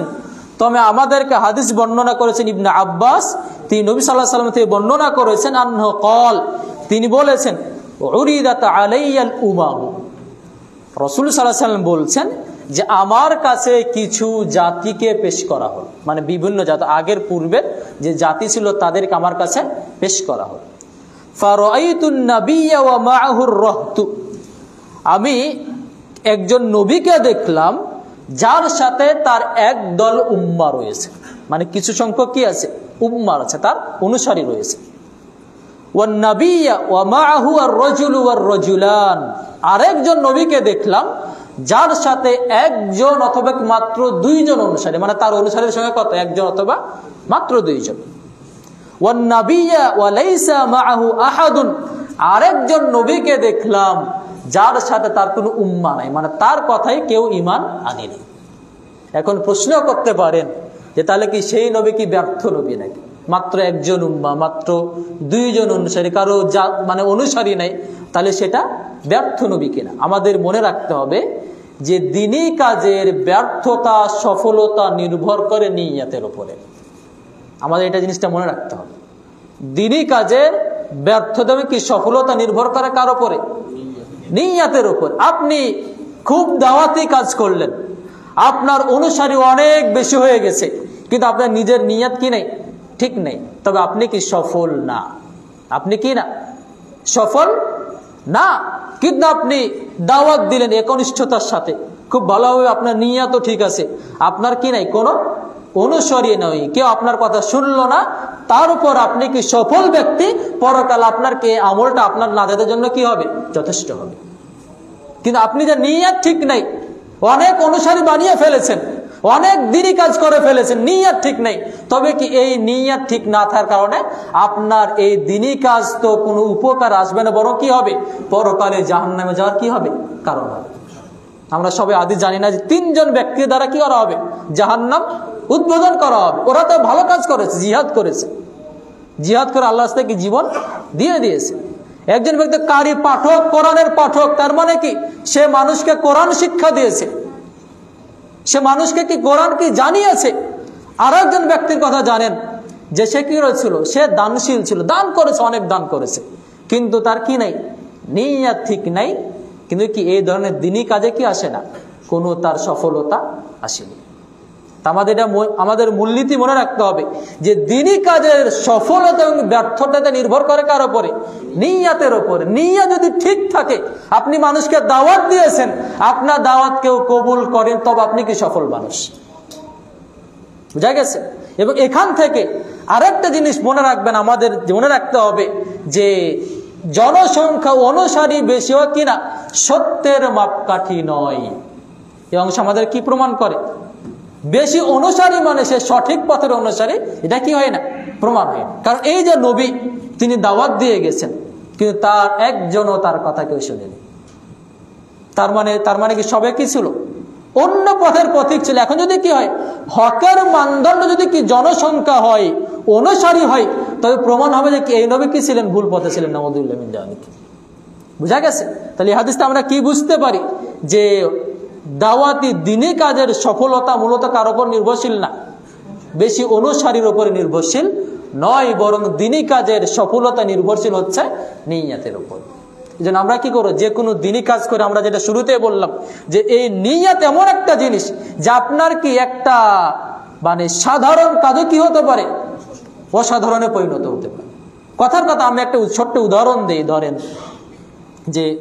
তবে আমাদেরকে হাদিস বর্ণনা করেছেন ইবনে আব্বাস, তিনি নবী সাল্লাল্লাহু আলাইহি ওয়াসাল্লাম থেকে বর্ণনা করেছেন আনহু ক্বাল, তিনি বলেছেন উরিদাত আলাইয়াল উমাম, রাসূল সাল্লাল্লাহু আলাইহি ওয়াসাল্লাম বলছেন যে আমার কাছে কিছু জাতিকে পেশ করা হলো, মানে বিভিন্ন জাতি, আগের পূর্বের যে জাতি ছিল তাদেরকে আমার কাছে পেশ করা হলো। ফারাআইতুন নাবিয়্যা ওয়া মাআহুর রাহতু, আমি একজন নবীকে দেখলাম যার সাথে তার এক দল উম্মাহ রয়েছে, মানে কিছু সংখ্যক কি আছে, উম্মাহ আছে, তার অনুসারী রয়েছে। ওয়ান নাবিয়্যা ওয়া মাআহু আর-রাজুলু ওয়ার-রাজুলান, আরেকজন নবীকে দেখলাম যার সাথে একজন অথবা মাত্র দুইজন অনুসারী, মানে তার অনুসারীর সংখ্যা কত, একজন অথবা মাত্র দুইজন। ওয়ান নাবিয়্যা ওয়া লাইসা মাআহু আহাদুন, আরেকজন নবীকে দেখলাম যার সাথে তার কোনো উম্মাহ নাই, মানে তার কথাই কেউ ঈমান আনেনি। এখন প্রশ্ন করতে পারেন যে তাহলে কি সেই নবী কি ব্যর্থ নবী নাকি, মাত্র একজন উম্মাহ, মাত্র দুইজন অনুসারী, কারো মানে অনুসারী নাই, তাহলে সেটা ব্যর্থ নবী কিনা? আমাদের মনে রাখতে হবে যে দ্বীনি কাজের ব্যর্থতা সফলতা নির্ভর করে নিয়তের উপরে। আমাদের এটা জিনিসটা মনে রাখতে হবে, দ্বীনি কাজের ব্যর্থতা কি সফলতা নির্ভর করে কার উপরে, নিয়তের উপর। আপনি খুব দাওয়াতি কাজ করলেন, আপনার অনুসারী অনেক বেশি হয়ে গেছে, কিন্তু আপনার নিজের নিয়ত কি নেই, ঠিক নেই, তবে আপনি কি সফল না, আপনি কি না সফল না। কিন্তু আপনি দাওয়াত দিলেন একনিষ্ঠতার সাথে, খুব ভালোভাবে, আপনার নিয়তও ঠিক আছে, আপনার কি নাই, কোনো অনুসারী নয়, কেউ আপনার কথা শুনলো না, তার উপর আপনি কি সফল ব্যক্তি, পরকাল আপনার কে আমলটা আপনার নাজাতের জন্য কি হবে, যথেষ্ট হবে। কিন্তু আপনি যে নিয়ত ঠিক নাই, অনেক অনুসারী বানিয়ে ফেলেছেন, অনেক দ্বীনি কাজ করে ফেলেছেন, নিয়ত ঠিক নেই, তবে কি এই নিয়ত ঠিক না থাকার কারণে আপনার এই দ্বীনি কাজ তো কোনো উপকার আসবে না, বরং কি হবে, পরকালে জাহান্নামে যাওয়ার কি হবে, কারণ হবে। আমরা সবাই আদি জানি না যে 3 জন ব্যক্তির দ্বারা কি করা হবে, জাহান্নাম উদ্বোধন করা হবে। ওরা তো ভালো কাজ করেছে, জিহাদ করেছে, জিহাদ করে আল্লাহর রাস্তায় কি জীবন দিয়ে দিয়েছে। একজন ব্যক্তি কারি পাঠক, কোরআনের পাঠক, তার মানে কি সে মানুষকে কোরআন শিক্ষা দিয়েছে, সে মানুষকে কি কোরআন কি জানিয়েছে। আর একজন ব্যক্তির কথা জানেন যে সে কি করেছিল, সে দানশীল ছিল, দান করেছে, অনেক দান করেছে, কিন্তু তার কি নাই, নিয়ত ঠিক নাই। কিন্তু কি এই ধরনের দিনী কাজে কি আসে না, কোনো তার সফলতা আসেনি। আমাদের মূলনীতি মনে রাখতে হবে যে দিনী কাজের সফলতা এবং ব্যর্থতাতে নির্ভর করে কার উপরে, নিয়তের উপরে। নিয়ত যদি ঠিক থাকে, আপনি মানুষকে দাওয়াত দিয়েছেন, আপনার দাওয়াত কেউ কবুল করেন, তবে আপনি কি সফল মানুষ। বুঝা গেছে? এবং এখান থেকে আরেকটা জিনিস মনে রাখবেন, আমাদের মনে রাখতে হবে যে জনসংখ্যা অনুসারী বেশি হোক কিনা সত্যের মাপকাঠি নয়। এই অংশ আমাদের কি প্রমাণ করে, বেশি অনুসারী মানে সে সঠিক পথের অনুসারী, এটা কি হয় না, প্রমাণ হয় না। কারণ এই যে নবী, তিনি দাওয়াত দিয়ে গেছেন, কিন্তু তার একজনও তার কথা কেউ শুনেনি। তার মানে কি সবে কি ছিল, অন্য পথের পথিক ছিল। এখন যদি কি হয়, হকের মানদণ্ড যদি কি জনসংখ্যা হয়, অনুসারী হয়, তবে প্রমাণ হবে যে এই নবী কি ছিলেন, ভুল পথে ছিলেন। নাউযুবিল্লাহ মিন যালিক। বুঝা গেছে? তাহলে এই হাদিসটা আমরা কি বুঝতে পারি যে দাওয়াতি দিনী কাজের সফলতা মূলত কার উপর নির্ভরশীল না, বেশি অনুসারীর উপর নির্ভরশীল নয়, বরং দিনী কাজের সফলতা নির্ভরশীল হচ্ছে নিয়তের উপর। এই জন্য আমরা কি করব, যে কোনো দিনী কাজ করে, আমরা যেটা শুরুতে বললাম যে এই নিয়ত এমন একটা জিনিস যে আপনার কি একটা মানে সাধারণ কাজও কি হতে পারে, অসাধারণে পরিণত হতে পারে। কথার কথা আমি একটা ছোট্ট উদাহরণ দিই।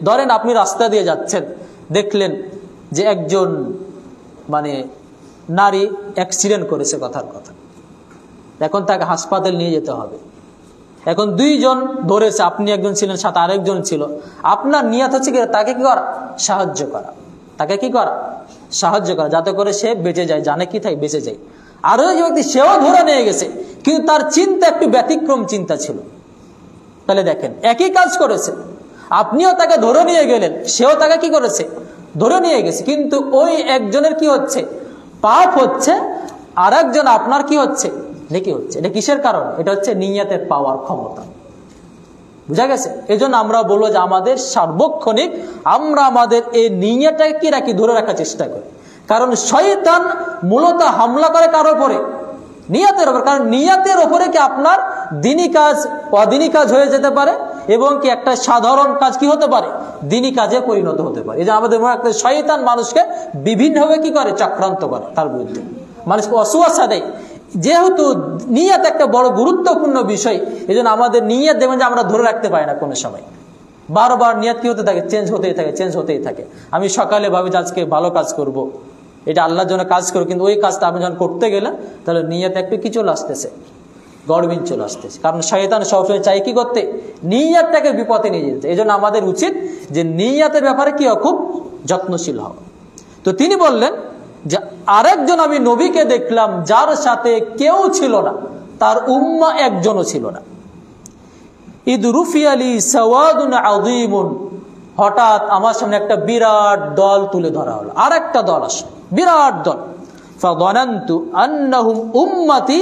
ধরেন আপনি রাস্তা দিয়ে যাচ্ছেন, দেখলেন যে একজন মানে নারী অ্যাক্সিডেন্ট করেছে, কথার কথা, এখন তাকে হাসপাতাল নিয়ে যেতে হবে। এখন 2 জন ধরেছে, আপনি একজন ছিলেন, সাথে আরেকজন ছিল। আপনার নিয়ত হচ্ছে কি, তাকে কি করা, সাহায্য করা, তাকে কি করা, সাহায্য করা, যাতে করে সে বেঁচে যায়, জানে কি থাকে বেঁচে যায়। আরো যে ব্যক্তি, সেও ধরে নিয়ে গেছে, কিন্তু তার চিন্তা একটু ব্যতিক্রম চিন্তা ছিল। তাহলে দেখেন, একই কাজ করেছে, আপনিও তাকে ধরে নিয়ে গেলেন, সেও তাকে কি করেছে, ধরে নিয়ে গেছে, কিন্তু ওই একজনের কি হচ্ছে, পাপ হচ্ছে, আর একজন আপনার কি হচ্ছে, নেকি হচ্ছে। এটা কিসের কারণ? এটা হচ্ছে নিয়তের পাওয়ার ক্ষমতা। বুঝা গেছে? এই জন্য আমরা বলবো যে আমাদের সার্বক্ষণিক আমরা আমাদের এই নিয়তটাকে কি রাখি, ধরে রাখার চেষ্টা করি। কারণ শয়তান মূলত হামলা করে কার উপরে, নিয়তের উপর। কারণ নিয়তের উপরে কি আপনার দিনী কাজ অদিনী কাজ হয়ে যেতে পারে, এবং কি একটা সাধারণ কাজ কি হতে পারে, দিনী কাজে পরিণত হতে পারে। এই যে আমাদের মনে রাখতে, শয়তান মানুষকে বিভিন্নভাবে কি করে, চক্রান্ত করে, তার বিরুদ্ধে মানুষকে অসুয়াশা দেয়। যেহেতু নিয়ত একটা বড় গুরুত্বপূর্ণ বিষয়, এই জন্য আমাদের নিয়ত দেখবেন যে আমরা ধরে রাখতে পারি না কোনো সময়। বারবার নিয়ত কি হতে থাকে, চেঞ্জ হতেই থাকে। আমি সকালে ভাবি যে আজকে ভালো কাজ করব, এটা আল্লাহর জন্য কাজ করবো, কিন্তু ওই কাজটা আপনি যখন করতে গেলেন, তাহলে নিয়ত একটু কি চলে আসতেছে, গড়বিন চলে আসতেছে। কারণ শয়তান সবসময় চাই কি করতে, নিয়তটাকে বিপদে নিয়ে যেতে। এই জন্য আমাদের উচিত যে নিয়তের ব্যাপারে কি খুব যত্নশীল হওয়া। তো তিনি বললেন যে আরেকজন আমি নবীকে দেখলাম, যার সাথে কেউ ছিল না, তার উম্মা একজনও ছিল না। ইদ রুফিয়ালি সাওয়াদুন আযীমুন, হঠাৎ আমার সামনে একটা বিরাট দল তুলে ধরা হলো, আর একটা দল আসে, বিরাট দল। ফাযানানতু আন্নাহুম উম্মতি,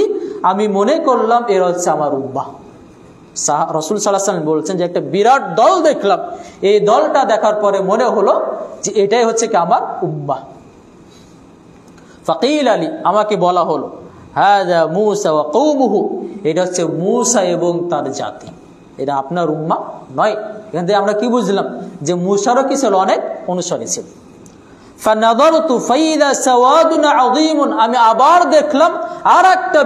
আমি মনে করলাম এরা হচ্ছে আমার উম্মাহ। রাসূল সাল্লাল্লাহু আলাইহি ওয়াসাল্লাম বলছেন যে একটা বিরাট দল দেখলাম, এই দলটা দেখার পরে মনে হলো যে এটাই হচ্ছে কি আমার উম্মাহ। ফাকিল আলী, আমাকে বলা হলো, হাযা মূসা ওয়া কওমুহু, এটা হচ্ছে মূসা এবং তার জাতি, এটা আপনার উম্মাহ নয়। এখান থেকে আমরা কি বুঝলাম যে মূসারও কি ছিল, অনেক অনুসারী ছিল। ফানাযারতু ফাইদা সাওয়াদুন আযীমুন, আমি আবার দেখলাম আর একটা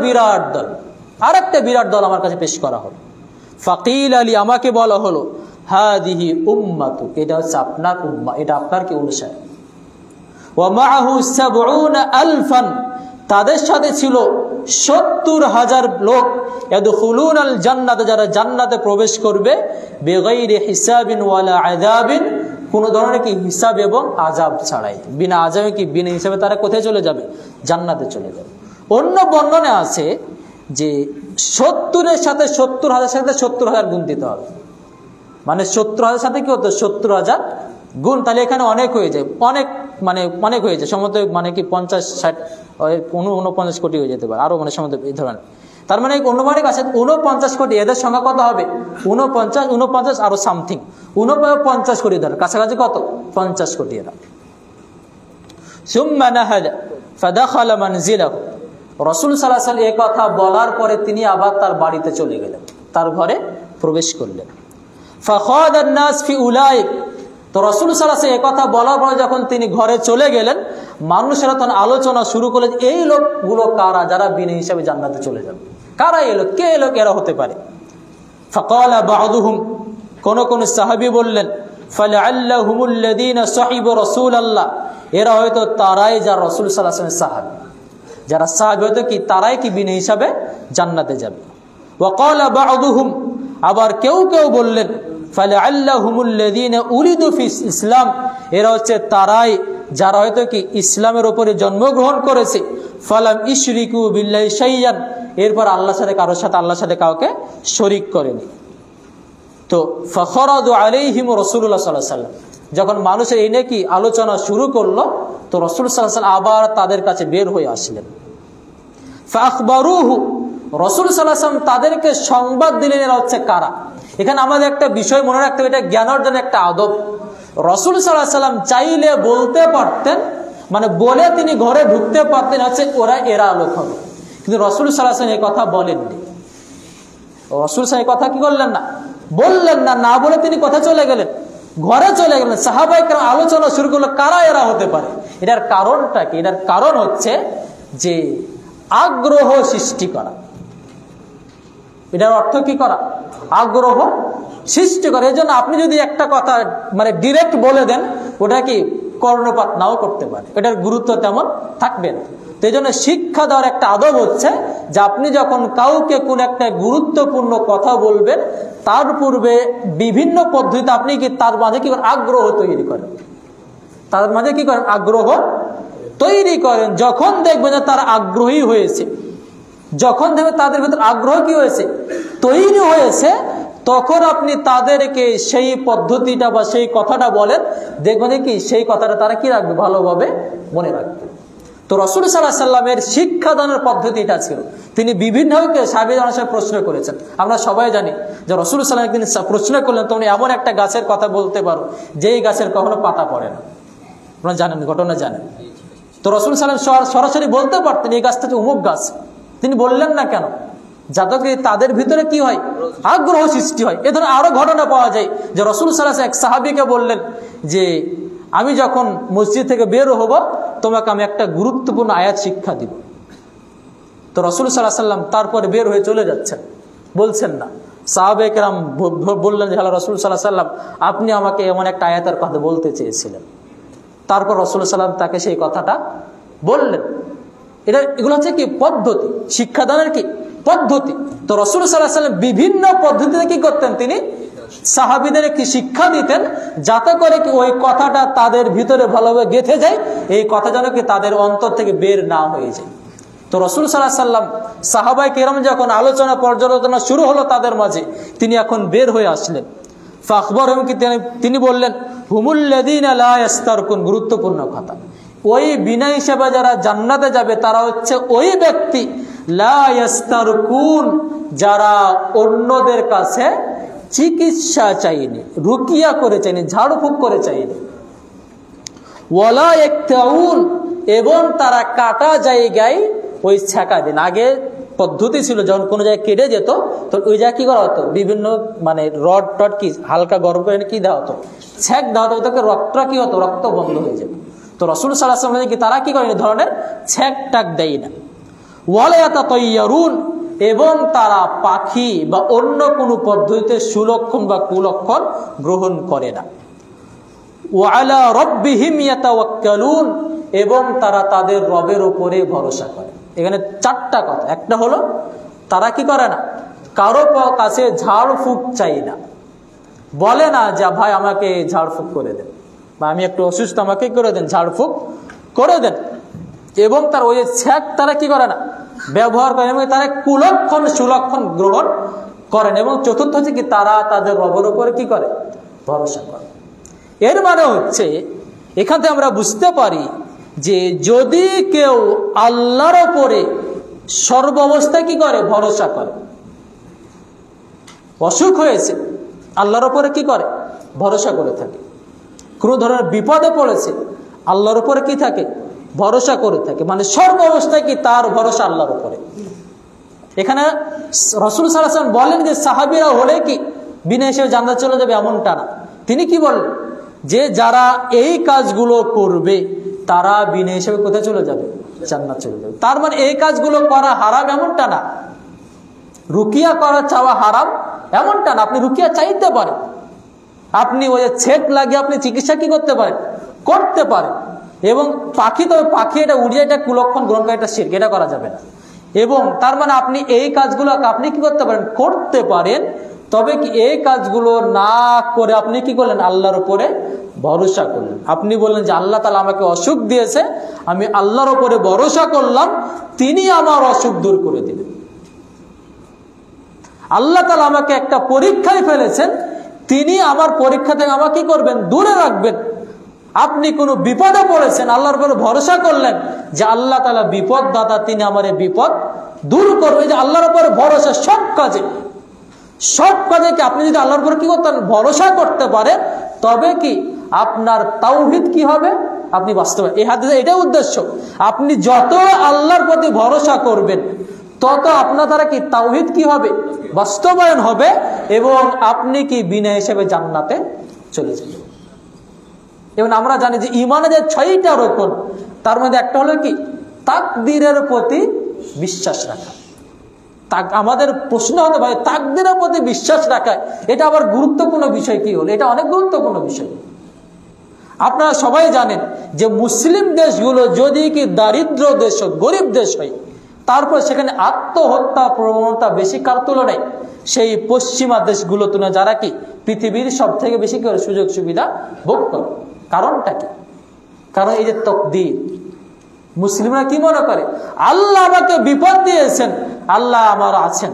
বিরাট দল আমার কাছে পেশ করা হলো। ফাকিল আলী, আমাকে বলা হলো, হাদিহি উম্মাতু, এটা হচ্ছে আপনার উম্মাহ, এটা আপনার কি অনুসারী। ওয়া মাআহু ৭০ আলফান, তাদের সাথে ছিল ৭০,০০০ লোক, ইয়াদখুলুনাল জান্নাত, যারা জান্নাতে প্রবেশ করবে, বিগাইরি হিসাবিন ওয়ালা আযাবিন, কোন ধরনের কি হিসাব এবং আযাব ছাড়াই, বিনা আযাবে কি বিনা হিসাবে তারা কোথায় চলে যাবে, জান্নাতে চলে যাবে। অন্য বর্ণনে আছে যে ৭০-এর সাথে ৭০,০০০ সাথে ৭০,০০০ গুণ দিতে হবে, মানে ৭০,০০০ সাথে কি হতো, ৭০,০০০ গুণ, তাহলে এখানে অনেক হয়ে যায়। অনেক মানে অনেক হয়েছে সম্ভবত, মানে কি 50-60 49 কোটি হয়ে যেতে পারে, আরো মানে সম্ভবত এই ধরনের। তার মানে অনুমানিক আছে 49 কোটি। এদের সংখ্যা কত হবে? 49 আরো সামথিং, 49 কোটি ধরে কাছাকাছি কত? 50 কোটি এরা। সুম্মা নাহাদা ফাদাখালা মানজিলাহু, রাসূল সাল্লাল্লাহু আলাইহি ওয়াসাল্লাম এই কথা বলার পরে তিনি আবার তার বাড়িতে চলে গেলেন, তার ঘরে প্রবেশ করলেন। ফাখাদান নাস ফি উলাইক, তো রাসূল সাল্লাল্লাহু আলাইহি ওয়াসাল্লাম এই কথা বলার পরে যখন তিনি ঘরে চলে গেলেন, মানুষেরা তখন আলোচনা শুরু করলেন, এই লোকগুলো কারা যারা বিনা হিসাবে জান্নাতে চলে যাবে? কারা এই লোক? কে লোক এরা হতে পারে? ফাকালা বা'দুহুম, কোন কোন সাহাবী বললেন, ফালাআল্লাহুমুল্লাযীনা সাহিবু রাসূলাল্লাহ, এরা হয়তো তারাই যারা রাসূল সাল্লাল্লাহু আলাইহি ওয়াসাল্লামের সাহাবী, যারা সাহাবী হয়তো কি তারাই কি বিনা হিসাবে জান্নাতে যাবে। ওয়া ক্বালা বা'দুহুম, আবার কেউ কেউ বললেন, ফালাআল্লাহুমুল্লাযীনা উলিদু ফিস ইসলাম, এরা হচ্ছে তারাই যারা হয়তো কি ইসলামের উপরে জন্মগ্রহণ করেছে, ফালাম ইশরিকু বিল্লাহি শাইয়ান, এরপর আল্লাহর সাথে কারোর সাথে আল্লাহর সাথে কাউকে শরীক করেনি। তো ফাখরাদু আলাইহিম রাসূলুল্লাহ সাল্লাল্লাহু আলাইহি ওয়াসাল্লাম, যখন মানুষের এই নাকি আলোচনা শুরু করলো, তো রাসূল সাল্লাল্লাহু আলাইহি ওয়াসাল্লাম আবার তাদের কাছে বের হয়ে আসলেন। ফাখবারুহু, রাসূল সাল্লাল্লাহু আলাইহি ওয়াসাল্লাম তাদেরকে সংবাদ দিলেন এরা হচ্ছে কারা। এখানে আমাদের একটা বিষয় মনে রাখতে হবে, এটা জ্ঞান অর্জনের একটা আদব। রাসূল সাল্লাল্লাহু আলাইহি ওয়াসাল্লাম চাইলে বলতে পারতেন, মানে বলে তিনি ঘরে ঢুকতে পারতেন হচ্ছে এরা লোক হবে, কিন্তু রাসূল সাল্লাল্লাহু আলাইহি ওয়াসাল্লাম এই কথা বলেননি। রাসূল সাল্লাল্লাহু আলাইহি কথা কি করলেন না, বললেন না, না বলে তিনি কথা চলে গেলেন, ঘরে চলে গেলেন। সাহাবায়ে কেরাম আলোচনা শুরু করলো কারা এরা হতে পারে। এটার কারণটা কি? এটার কারণ হচ্ছে যে আগ্রহ সৃষ্টি করা। এটার অর্থ কি করা? আগ্রহ সৃষ্টি করা। এই জন্য আপনি যদি একটা কথা মানে ডিরেক্ট বলে দেন, ওটা কি কর্ণপাত নাও করতে পারে, এটার গুরুত্ব তেমন থাকবে না। তো এই জন্য শিক্ষা দেওয়ার একটা আদব হচ্ছে যে আপনি যখন কাউকে কোন একটা গুরুত্বপূর্ণ কথা বলবেন, তার পূর্বে বিভিন্ন পদ্ধতিতে আপনি কি তার মাঝে কি করেন? আগ্রহ তৈরি করেন। তার মাঝে কি করেন? আগ্রহ তৈরি করেন। যখন দেখবেন যে তারা আগ্রহী হয়েছে, যখন দেখবেন তাদের ভিতর আগ্রহ কি হয়েছে? তৈরি হয়েছে, তখন আপনি তাদেরকে সেই পদ্ধতিটা বা সেই কথাটা বলেন, দেখবেন কি সেই কথাটা তারা কি রাখবে? ভালোভাবে মনে রাখবে। তো রাসূল সাল্লাল্লাহু আলাইহি ওয়াসাল্লামের শিক্ষাদানের পদ্ধতিটা ছিল, তিনি বিভিন্নভাবে সাহাবীদের প্রশ্ন করেছেন। আমরা সবাই জানি যে রাসূল সাল্লাল্লাহু আলাইহি ওয়াসাল্লাম একদিন প্রশ্ন করলেন, তোমরা এমন একটা গাছের কথা বলতে পারো যেই গাছের কখনো পাতা পড়ে না। আপনারা জানেন, ঘটনা জানেন। তো রাসূল সাল্লাল্লাহু আলাইহি ওয়াসাল্লাম সরাসরি বলতে পারতেন এই গাছটা হচ্ছে অমুক গাছ, তিনি বললেন না কেন? যাতে করে তাদের ভিতরে কি হয়? আগ্রহ সৃষ্টি হয়। এ ধরনের আরো ঘটনা পাওয়া যায় যে রাসূল সাল্লাল্লাহু আলাইহি ওয়াসাল্লাম এক সাহাবীকে বললেন যে আমি যখন মসজিদ থেকে বের হব, তোমাকে আমি একটা গুরুত্বপূর্ণ আয়াত শিক্ষা দিব। তো রাসূল সাল্লাল্লাহু আলাইহি ওয়াসাল্লাম তারপরে বের হয়ে চলে যাচ্ছেন, বলছেন না। সাহাবায়ে কেরাম বললেন যে রাসূল সাল্লাল্লাহু আলাইহি ওয়াসাল্লাম, আপনি আমাকে এমন একটা আয়াতের কথা বলতে চেয়েছিলেন। তারপর রাসূল সাল্লাল্লাহু আলাইহি ওয়াসাল্লাম তাকে সেই কথাটা বললেন। এগুলো হচ্ছে কি? পদ্ধতি, শিক্ষাদানের কি পদ্ধতি। তো রাসূল সাল্লাল্লাহু আলাইহি ওয়াসাল্লাম বিভিন্ন পদ্ধতিতে কি করতেন? তিনি সাহাবীদের কি শিক্ষা দিতেন, যাতে করে কি ওই কথাটা তাদের ভিতরে ভালোভাবে গেঁথে যায়, এই কথা যেন কি তাদের অন্তর থেকে বের না হয়ে যায়। তো রাসূল সাল্লাল্লাহু আলাইহি ওয়াসাল্লাম সাহাবায়ে কেরাম যখন আলোচনা পর্যালোচনা শুরু হলো তাদের মাঝে, তিনি এখন বের হয়ে আসলেন। ফাখবারহুম, কি তিনি বললেন, হুমুল্লাযীনা লা ইস্তারকুন, গুরুত্বপূর্ণ কথা। ওই বিনা হিসাবে যারা জান্নাতে যাবে তারা হচ্ছে ওই ব্যক্তি, লা ইস্তারকুন, যারা অন্যদের কাছে চিকিৎসা চাইনি, রুকিয়া করে চাইনি, ঝাড়ফুঁক করে চাইনি। ওয়ালা ইয়াকতাউন, এবং তারা কাটা জায়গায় ওই ছ্যাঁকা দেন। আগে পদ্ধতি ছিল যখন কোনো জায়গায় কেটে যেত, তো ওই জায়গায় কি করা হতো? বিভিন্ন মানে রড টড কি হালকা গরম করে কি দেওয়া হতো? ছ্যাঁক দেওয়া হতো, তাকে রক্তটা কি হতো? রক্ত বন্ধ হয়ে যেত। তো রাসূল সাল্লাল্লাহু আলাইহি ওয়াসাল্লাম কি তারা কি করেন? এই ধরনের ছ্যাঁক টাক দেয় না। ওয়ালা ইয়াতাতায়্যারুন, এবং তারা পাখি বা অন্য কোনো পদ্ধতিতে সুলক্ষণ বা কুলক্ষণ গ্রহণ করে না। ওয়ালা রাব্বিহিম ইয়াতাওয়াক্কালুন, এবং তারা তাদের রবের উপরে ভরসা করে। এখানে চারটা কথা। একটা হলো তারা কি করে না? কারো কাছে ঝাড়ফুঁক চাই না, বলে না যে ভাই আমাকে ঝাড়ফুঁক করে দেন, বা আমি একটু অসুস্থ আমাকে করে দেন, ঝাড়ফুঁক করে দেন। এবং তার ওই ছ্যাঁক তারা কি করে না? ব্যবহার করেন, এবং তারা কুলক্ষণ সুলক্ষণ গ্রহণ করেন। এবং চতুর্থ হচ্ছে কি? তারা তাদের রবের উপরে কি করে? ভরসা করে। এর মানে হচ্ছে এখান থেকে আমরা বুঝতে পারি যে যদি কেউ আল্লাহর উপরে সর্বাবস্থায় কি করে, ভরসা করে। অসুখ হয়েছে, আল্লাহর উপরে কি করে, ভরসা করে থাকে। কোনো ধরনের বিপদে পড়েছে, আল্লাহর উপরে কি থাকে, ভরসা করে থাকে। মানে সর্ব অবস্থায় কি তার ভরসা আল্লাহর উপরে। এখানে রাসূল সাল্লাল্লাহু আলাইহি ওয়াসাল্লাম বলেন যে সাহাবীরা হলে কি বিনা হিসেবে জান্নাতে চলে যাবে, এমনটা না। তিনি কি বলেন যে যারা এই কাজগুলো করবে তারা বিনা হিসেবে কোথায় চলে যাবে, জান্নাত চলে যাবে। তার মানে এই কাজগুলো করা হারাম এমনটা না, রুকিয়া করা চাওয়া হারাম এমনটা না। আপনি রুকিয়া চাইতে পারেন, আপনি ওই ছেক লাগিয়ে আপনি চিকিৎসা কি করতে পারেন, করতে পারেন। এবং পাখি, তবে পাখি এটা উড়িয়ে এটা কুলক্ষণ গ্রহণ করে, এটা শিরক, এটা করা যাবে না। এবং তার মানে আপনি এই কাজগুলো আপনি কি করতে পারেন, করতে পারেন। তবে কি এই কাজগুলো না করে আপনি কি করলেন, আল্লাহর উপরে ভরসা করলেন। আপনি বললেন যে আল্লাহ তাআলা আমাকে অসুখ দিয়েছে, আমি আল্লাহর উপরে ভরসা করলাম, তিনি আমার অসুখ দূর করে দিবেন। আল্লাহ তাআলা আমাকে একটা পরীক্ষায় ফেলেছেন, তিনি আমার পরীক্ষা থেকে আমাকে কি করবেন, দূরে রাখবেন। আপনি কোনো বিপদে পড়েছেন, আল্লাহর উপরে ভরসা করলেন যে আল্লাহ তাআলা বিপদ দাতা, তিনি আমার এই বিপদ দূর করবে। যে আল্লাহর উপরে ভরসা সব কাজে, সব কাজে কি আপনি যদি আল্লাহর উপরে কি করতেন, ভরসা করতে পারেন, তবে কি আপনার তাওহীদ কি হবে, আপনি বাস্তবায়ন। এই হাদিসে এটাই উদ্দেশ্য, আপনি যত আল্লাহর প্রতি ভরসা করবেন তত আপনার দ্বারা কি তাওহীদ কি হবে, বাস্তবায়ন হবে, এবং আপনি কি বিনা হিসেবে জান্নাতে চলে যাবেন। এবং আমরা জানি যে ঈমানের যে 6টা রকম, তার মধ্যে একটা হলো কি, তাকদীরের প্রতি বিশ্বাস রাখা। আমাদের প্রশ্ন হতে পারে তাকদীরের প্রতি বিশ্বাস রাখা এটা আবার গুরুত্বপূর্ণ বিষয় কি হলো, এটা অনেক গুরুত্বপূর্ণ বিষয়। আপনারা সবাই জানেন যে মুসলিম দেশগুলো যদি কি দারিদ্র দেশ, গরিব দেশ হয়, তারপর সেখানে আত্মহত্যা প্রবণতা বেশি কার তুলনায় সেই পশ্চিমা দেশগুলো তুলনায়, যারা কি পৃথিবীর সব থেকে বেশি করে সুযোগ সুবিধা ভোগ করে। কারণটা কি? কারণ এই যে তাকদীর, মুসলিমরা কি মনে করে, আল্লাহ আমাকে বিপদ দিয়েছেন, আল্লাহ আমার আছেন,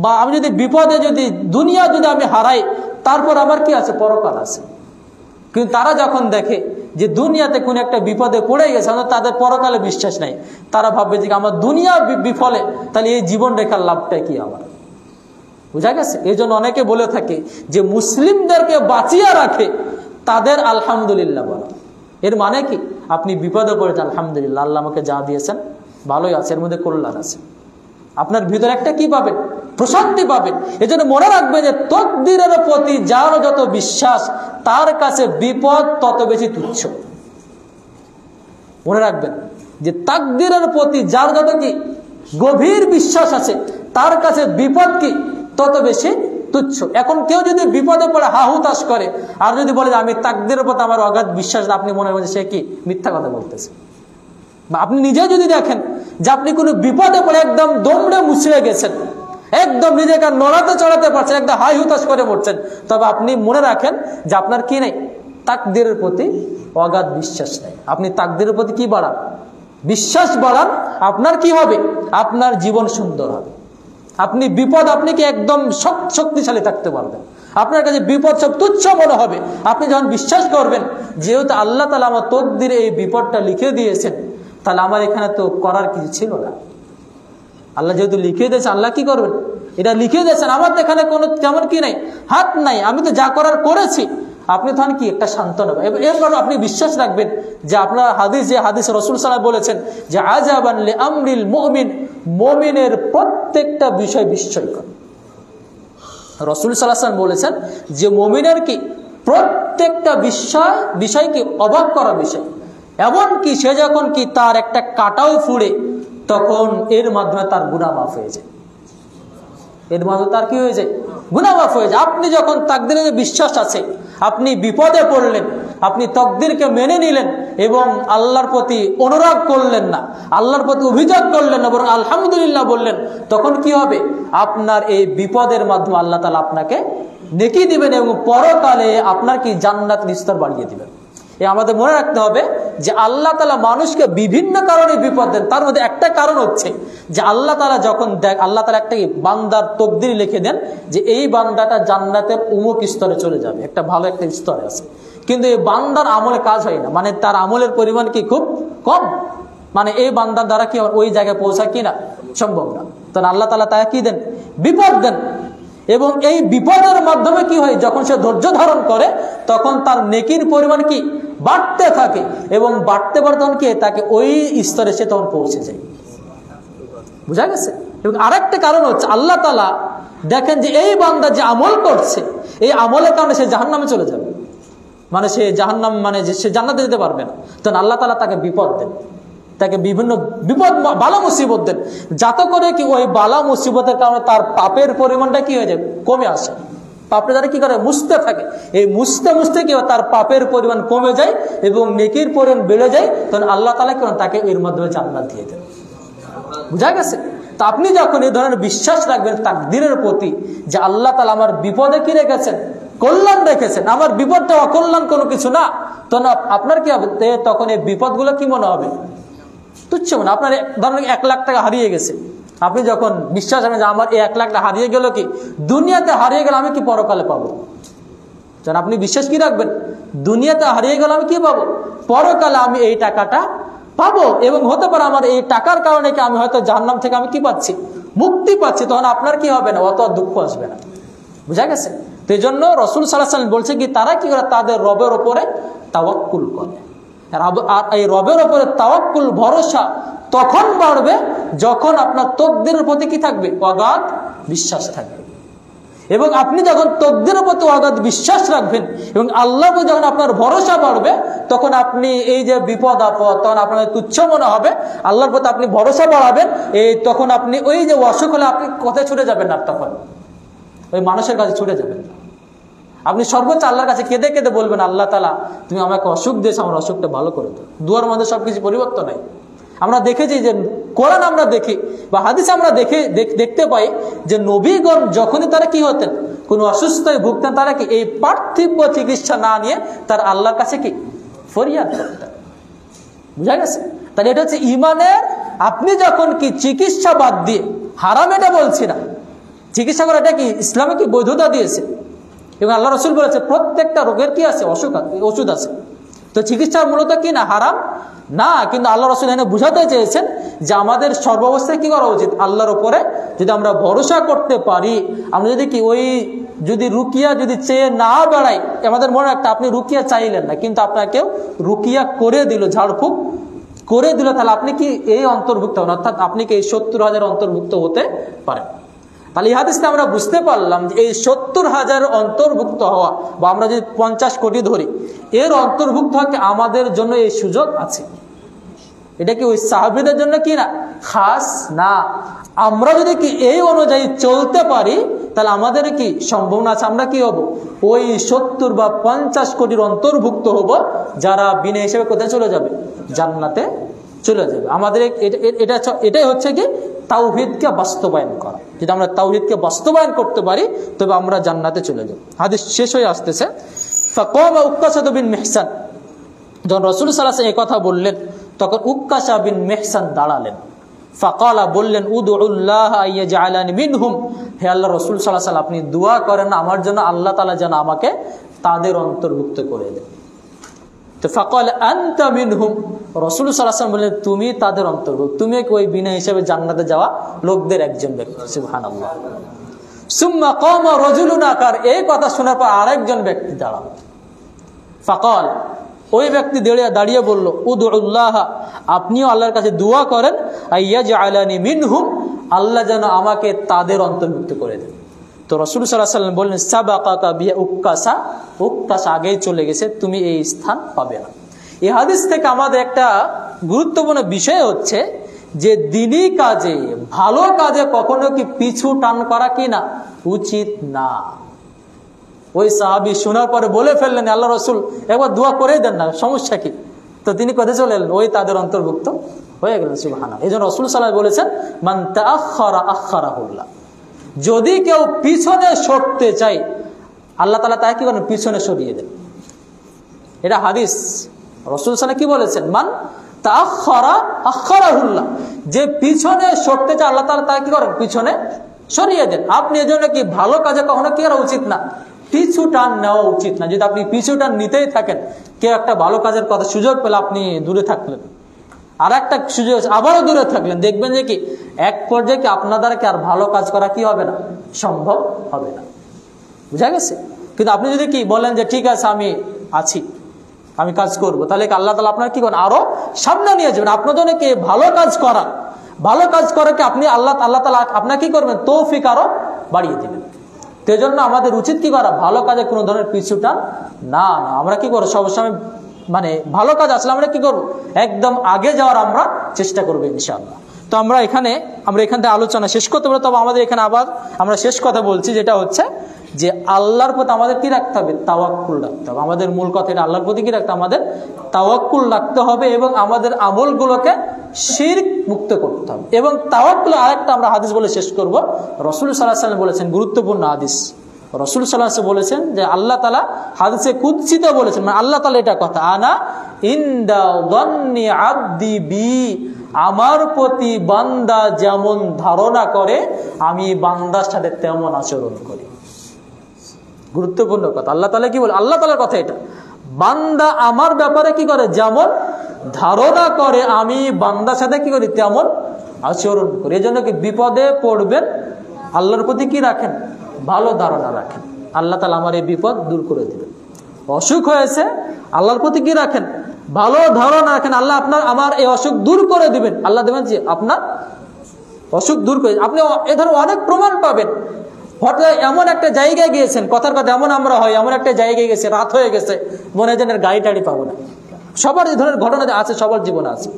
বা আমি যদি বিপদে, যদি দুনিয়া যদি আমি হারাই, তারপর আমার কি আছে, পরকাল আছে। কিন্তু তারা যখন দেখে যে দুনিয়াতে কোন একটা বিপদে পড়ে গেছে, তাদের পরকালে বিশ্বাস নাই, তারা ভাববে যে আমার দুনিয়া বিফলে, তাহলে এই জীবন রেখার লাভটা কি আমার। বুঝা গেছে? এই জন্য অনেকে বলে থাকে যে মুসলিমদেরকে বাঁচিয়ে রাখে তাদের আলহামদুলিল্লাহ বলা। এর মানে কি, আপনি বিপদে পড়েছেন, আলহামদুলিল্লাহ, আল্লাহ আমাকে যা দিয়েছেন ভালোই আছে, এর মধ্যে কল্যাণ আছে। আপনার ভিতরে একটা কি পাবেন, প্রশান্তি পাবেন। এই জন্য মনে রাখবেন যে তাকদীরের প্রতি যার যত বিশ্বাস, তার কাছে বিপদ তত বেশি তুচ্ছ। মনে রাখবেন যে তাকদীরের প্রতি যার যত কি গভীর বিশ্বাস আছে, তার কাছে বিপদ কি তত বেশি তুচ্ছ। এখন কেউ যদি বিপদে পড়ে হাহুতাশ করে, আর যদি বলে যে আমি তাকদীরের প্রতি আমার অগাধ বিশ্বাস, আপনি মনে হয় সে কি মিথ্যা কথা বলতেছে। বা আপনি নিজে যদি দেখেন যে আপনি কোনো বিপদে পড়ে একদম দমড়ে মুছড়ে গেছেন, একদম নিজেকে নড়াতে চড়াতে পারছেন, একদম হাই হুতাশ করে পড়ছেন, তবে আপনি মনে রাখেন যে আপনার কি নেই, তাকদীরের প্রতি অগাধ বিশ্বাস নেই। আপনি তাকদীরের প্রতি কি বাড়ান, বিশ্বাস বাড়ান, আপনার কি হবে, আপনার জীবন সুন্দর হবে। আপনি বিপদ, আপনি কি একদম শক্তিশালী থাকতে পারবেন। আপনার কাছে বিপদ সব তুচ্ছ মনে হবে। আপনি যখন বিশ্বাস করবেন যেহেতু আল্লাহ তাআলা আমার তকদিরে এই বিপদটা লিখে দিয়েছেন, তাহলে আমার এখানে তো করার কিছু ছিল না। আল্লাহ যেহেতু লিখে দিয়েছেন, আল্লাহ কি করবেন, এটা লিখে দিয়েছেন, আমার তো এখানে কোনো তেমন কি নাই, হাত নাই, আমি তো যা করার করেছি। আপনি তখন কি একটা শান্তনা, এরপর আপনি বিশ্বাস রাখবেন যে আপনার হাদিস, যে হাদিস রাসূল সাল্লাল্লাহু আলাইহি ওয়াসাল্লাম বলেছেন যে আযাবান লিআমরিল মুমিন, মুমিনের প্রত্যেকটা বিষয় বিস্ময়কর। রাসূল সাল্লাল্লাহু আলাইহি ওয়াসাল্লাম বলেছেন যে মুমিনের কি প্রত্যেকটা বিষয় কি অবাক করা বিষয়। এমন কি সে যখন কি তার একটা কাটাও ফুড়ে, তখন এর মাধ্যমে তার গুনাহ মাফ হয়ে যায়, এর মাধ্যমে তার কি হয়ে যায়, গুনাহ মাফ হয়ে যায়। আপনি যখন তাকদীরে বিশ্বাস আছে, আপনি বিপদে পড়লেন, আপনি তাকদীরকে মেনে নিলেন এবং আল্লাহর প্রতি অনুরাগ করলেন না, আল্লাহর প্রতি অভিযোগ করলেন না, বরং আলহামদুলিল্লাহ বললেন, তখন কি হবে, আপনার এই বিপদের মাধ্যমে আল্লাহ তাআলা আপনাকে নেকি দিবেন এবং পরকালে আপনার কি জান্নাতের স্তর বাড়িয়ে দিবেন। আমাদের মনে রাখতে হবে যে আল্লাহ তাআলা মানুষকে বিভিন্ন কারণে বিপদ দেন। তার মধ্যে একটা কারণ হচ্ছে যে আল্লাহ তাআলা যখন আল্লাহ তাআলা একটা বান্দার তকদির লিখে দেন যে এই বান্দাটা জান্নাতের অমুক স্তরে চলে যাবে, একটা ভালো একটা স্তরে আছে, কিন্তু এই বান্দার আমলে কাজ হয় না, মানে তার আমলের পরিমাণ কি খুব কম, মানে এই বান্দার দ্বারা কি ওই জায়গায় পৌঁছা কি না সম্ভব না। তখন আল্লাহ তাআলা তাকে কি দেন, বিপদ দেন। এবং এই বিপদের মাধ্যমে কি হয়, যখন সে ধৈর্য ধারণ করে তখন তার নেকির পরিমাণ কি বাড়তে থাকে, এবং বাড়তে বাড়তে তখন কি তাকে ওই স্তরে সে তখন পৌঁছে যায়। বুঝা গেছে? এবং আরেকটা কারণ হচ্ছে আল্লাহ তাআলা দেখেন যে এই বান্দা যে আমল করছে, এই আমলের কারণে সে জাহান্নামে চলে যাবে, মানে সে জাহান্নাম, মানে যে সে জান্নাতে যেতে পারবে না। তখন আল্লাহ তাআলা তাকে বিপদ দেন, তাকে বিভিন্ন বিপদ বালা মুসিবত দেন, যাতে করে কি ওই বালা মুসিবতের কারণে তার পাপের পরিমাণটা কি হয়ে যায়, কমে আসে। পাপের দ্বারা কি করে, মুছতে থাকে। এই মুছতে মুছতে কি তার পাপের পরিমাণ কমে যায় এবং নেকির পরিমাণ বেড়ে যায়। তখন আল্লাহ তাআলা কেন তাকে এর মাধ্যমে জান্নাত দিয়ে দেন। বুঝা গেছে? তো আপনি যখন এই ধরনের বিশ্বাস রাখবেন তাকদীরের প্রতি, যে আল্লাহ তাআলা আমার বিপদে কি রেখেছেন, কল্যাণ রেখেছেন, আমার বিপদটা অকল্যাণ কোনো কিছু না, তখন আপনার কি হবে, তখন এই বিপদগুলো কি মনে হবে, তুচ্ছ মনে। আপনার ধরেন 1 লাখ টাকা হারিয়ে গেছে, আপনি যখন বিশ্বাস রাখেন যে আমার এই 1 লাখ টাকা হারিয়ে গেল, কি দুনিয়াতে হারিয়ে গেল, আমি কি পরকালে পাবো। যখন আপনি বিশ্বাস কি রাখবেন, দুনিয়াতে হারিয়ে গেল আমি কি পাবো, পরকালে আমি এই টাকাটা পাবো, এবং হতে পারে আমার এই টাকার কারণে কি আমি হয়তো জাহান্নাম থেকে আমি কি পাচ্ছি, মুক্তি পাচ্ছি। তখন আপনার কি হবে না, অত দুঃখ আসবে না। বুঝা গেছে? তো এই জন্য রাসূল সাল্লাল্লাহু আলাইহি ওয়াসাল্লাম বলছে কি, তারা কি করে, তাদের রবের উপরে তাওয়াক্কুল করে। আর এই রবের উপরে তাওয়াক্কুল, ভরসা তখন বাড়বে যখন আপনার তকদীরের প্রতি কি থাকবে, অগাধ বিশ্বাস থাকবে। এবং আপনি যখন তকদীরের প্রতি অগাধ বিশ্বাস রাখবেন এবং আল্লাহর প্রতি যখন আপনার ভরসা বাড়বে, তখন আপনি এই যে বিপদ আপদ, তখন আপনার তুচ্ছ মনে হবে। আল্লাহর প্রতি আপনি ভরসা বাড়াবেন, তখন আপনি ওই যে অসুখ হলে আপনি কোথায় ছুটে যাবেন না, তখন ওই মানুষের কাছে ছুটে যাবেন না। আপনি সর্বোচ্চ আল্লাহর কাছে কেঁদে কেঁদে বলবেন, আল্লাহ তাআলা তুমি আমাকে অসুখ দিয়েছো, আমার অসুখটা ভালো করে দাও। দুয়ার মধ্যে সবকিছু পরিবর্তন হয়। আমরা দেখেছি যে কোরআন আমরা দেখি বা হাদিসে আমরা দেখতে পাই যে নবীগণ যখনই তারা কি হতেন, কোন অসুস্থতায় ভুগতেন, তারা কি এই পার্থিব চিকিৎসা না নিয়ে তার আল্লাহর কাছে কি ফরিয়াদ করতেন। বুঝা গেছে? তাহলে এটা হচ্ছে ইমানের। আপনি যখন কি চিকিৎসা বাদ দিয়ে, হারাম এটা বলছি না, চিকিৎসা করা এটা কি ইসলামে কি বৈধতা দিয়েছে, এবং আল্লাহ রাসূল বলেছে প্রত্যেকটা রোগের কি আছে, ওষুধ আছে। তো চিকিৎসা মূলত কি না, হারাম না, কিন্তু আল্লাহ রাসূল এখানে বুঝাতে চেয়েছেন যে আমাদের সর্বাবস্থায় কি করা উচিত, আল্লাহর উপরে যদি আমরা ভরসা করতে পারি, আমরা যদি কি ওই যদি রুকিয়া যদি চেয়ে না বেড়াই, আমাদের মনে রাখতে, আপনি রুকিয়া চাইলেন না কিন্তু আপনাকেও রুকিয়া করে দিল, ঝাড়ফুঁক করে দিল, তাহলে আপনি কি এই অন্তর্ভুক্ত হন, অর্থাৎ আপনি কি এই 70,000 অন্তর্ভুক্ত হতে পারেন। তাহলে এই হাদিসটা আমরা বুঝতে পারলাম যে এই 70,000 অন্তর্ভুক্ত হওয়া, বা আমরা যদি 50 কোটি ধরি, এর অন্তর্ভুক্ত হওয়া আমাদের জন্য এই সুযোগ আছে। এটা কি ওই সাহাবীদের জন্য কি না, খাস না। আমরা যদি কি এই অনুযায়ী চলতে পারি, তাহলে আমাদের কি সম্ভাবনা আছে, আমরা কি হব, ওই 70 বা 50 কোটির অন্তর্ভুক্ত হব, যারা বিনা হিসেবে কোথায় চলে যাবে, জান্নাতে চলে যাবে। আমাদের এটাই হচ্ছে কি তাওহীদকে বাস্তবায়ন করা। যদি আমরা তাওহীদকে বাস্তবায়ন করতে পারি, তবে আমরা জান্নাতে চলে যাব। হাদিস শেষ হয়ে আসতেছে। ফাকামা উক্কাশা বিন মিহসান, যখন রাসূল সাল্লাল্লাহু আলাইহি ওয়াসাল্লাম এই কথা বললেন, তখন উক্কাশা বিন মিহসান দাঁড়ালেন। ফাকালা, বললেন, উদউল্লাহ আইয়াজআলানি মিনহুম, হে আল্লাহ রাসূল সাল্লাল্লাহু আলাইহি ওয়াসাল্লাম, আপনি দোয়া করেন আমার জন্য, আল্লাহ তাআলা যেন আমাকে তাদের অন্তর্ভুক্ত করে দেন। তো ফাকাল আনতা মিনহুম, রাসূল সাল্লাল্লাহু আলাইহি ওয়াসাল্লাম বললেন, তুমি তাদের অন্তর্ভুক্ত, তুমি ওই বিনা হিসেবে জান্নাতে যাওয়া লোকদের একজন ব্যক্তি। সুবহানাল্লাহ। সুম্মা কামা রাজুলুন আকার, এই কথা শোনার পর আরেকজন ব্যক্তি দাঁড়ালো। ফাকাল, ওই ব্যক্তি দাঁড়িয়ে বলল, উদউল্লাহ, আপনিও আল্লাহর কাছে দোয়া করেন, আইয়াজআলানি মিনহুম, আল্লাহ যেন আমাকে তাদের অন্তর্ভুক্ত করে দেন। তো রাসূল সাল্লাল্লাহু আলাইহি ওয়াসাল্লাম বললেন, সাবাকাকা বিহা উক্কাসা, উক্কাসা আগেই চলে গেছে, তুমি এই স্থান পাবে না। এই হাদিস থেকে আমাদের একটা গুরুত্বপূর্ণ বিষয় হচ্ছে যে দ্বীনি কাজে, ভালো কাজে কখনো কি পিছু টান করা কি না উচিত না। ওই সাহাবী শোনার পরে বলে ফেললেন, আল্লাহ রাসূল একবার দোয়া করে দেন না, সমস্যা কি? তো তিনি কোথায় চলে এলেন, ওই তাদের অন্তর্ভুক্ত হয়ে গেলেন। সুবহানাল্লাহ। এই জন্য রাসূল সাল্লাল্লাহু আলাইহি ওয়াসাল্লাম বলেছেন, মান তাআখারা আখারাহুল্লাহ, যদি কেউ পিছনে সরতে চায়, আল্লাহ তাআলা তাকে কি করেন, পিছনে সরিয়ে দেন। এটা হাদিস। রাসূল সাল্লাল্লাহু আলাইহি ওয়াসাল্লাম কি বলেছেন, মান তাআখারা আখারাহুল্লাহ, যে পিছনে সরতে চায়, আল্লাহ তাআলা তাকে কি করেন, পিছনে সরিয়ে দেন। আপনি এজন্য কি ভালো কাজে কখনো কি করা উচিত না, পিছু টান নেওয়া উচিত না। যদি আপনি পিছু টান নিতেই থাকেন, কেউ একটা ভালো কাজের কথা সুযোগ পেলে আপনি দূরে থাকলেন, আর একটা সুযোগ আবারও দূরে থাকলেন, দেখবেন যে কি এক পর্যায়ে কি আপনার দ্বারা কি আর ভালো কাজ করা কি হবে না, সম্ভব হবে না। বুঝা গেছে? কিন্তু আপনি যদি কি বলেন যে ঠিক আছে আমি আছি, আমি কাজ করব, তাহলে আল্লাহ তাআলা আপনার কি করেন, আরো সামনে নিয়ে যাবেন। আপনার জন্য কি ভালো কাজ করা, ভালো কাজ করাকে আপনি আল্লাহ তাআলা আপনার কি করবেন, তৌফিক আরো বাড়িয়ে দিবেন। সেই জন্য আমাদের উচিত কি করা, ভালো কাজে কোনো ধরনের পিছুটা না না আমরা কি করবো সবসময়, মানে ভালো কাজ আসলে আমরা কি করবো, একদম আগে যাওয়ার আমরা চেষ্টা করবো ইনশাআল্লাহ। তো আমরা এখান থেকে আলোচনা শেষ করতে পারবো। তবে আমাদের এখানে আবার আমরা শেষ কথা বলছি, যেটা হচ্ছে যে আল্লাহর প্রতি আমাদের কি রাখতে হবে, তাওয়াক্কুল রাখতে হবে। আমাদের মূল কথা এটা, আল্লাহর প্রতি কি রাখতে হবে, আমাদের তাওয়াক্কুল রাখতে হবে এবং আমাদের আমলগুলোকে শিরক মুক্ত করতে হবে। এবং তাওয়াক্কুল আরেকটা আমরা হাদিস বলে শেষ করব। রাসূল সাল্লাল্লাহু আলাইহি ওয়াসাল্লাম বলেছেন, গুরুত্বপূর্ণ হাদিস, রাসূল সাল্লাল্লাহু আলাইহি ওয়াসাল্লাম বলেছেন যে আল্লাহ তাআলা হাদিসে কুদসিতে বলেছেন, মানে আল্লাহ তাআলা এটা কথা, আনা ইনদা যান্নি আবদি বি, আমার প্রতি বান্দা যেমন ধারণা করে আমি বান্দার সাথে তেমন আচরণ করি। গুরুত্বপূর্ণ কথা। আল্লাহ তাআলা কি বলে, আল্লাহ তাআলার কথা এটা, বান্দা আমার ব্যাপারে কি করে, যেমন ধারণা করে আমি বান্দার সাথে কি করি তেমন আচরণ করি। এই জন্য কি বিপদে পড়বেন, আল্লাহর প্রতি কি রাখেন, ভালো ধারণা রাখেন, আল্লাহ তাআলা আমার এই বিপদ দূর করে দিবেন। অসুখ হয়েছে, আল্লাহর প্রতি কি রাখেন, ভালো ধারণা রাখেন, আল্লাহ আমার এই অসুখ দূর করে দিবেন। আল্লাহ দেবেন যে আপনার অসুখ দূর করে, আপনি এ ধরনের অনেক প্রমাণ পাবেন। হঠাৎ এমন একটা জায়গায় গিয়েছেন, কথার কথা এমন আমরা হয়, এমন একটা জায়গায় গেছে, রাত হয়ে গেছে, মনে হয় যেন গাড়ি টাড়ি পাবো না। সবার এই ধরনের ঘটনা আছে, সবার জীবনে আছে।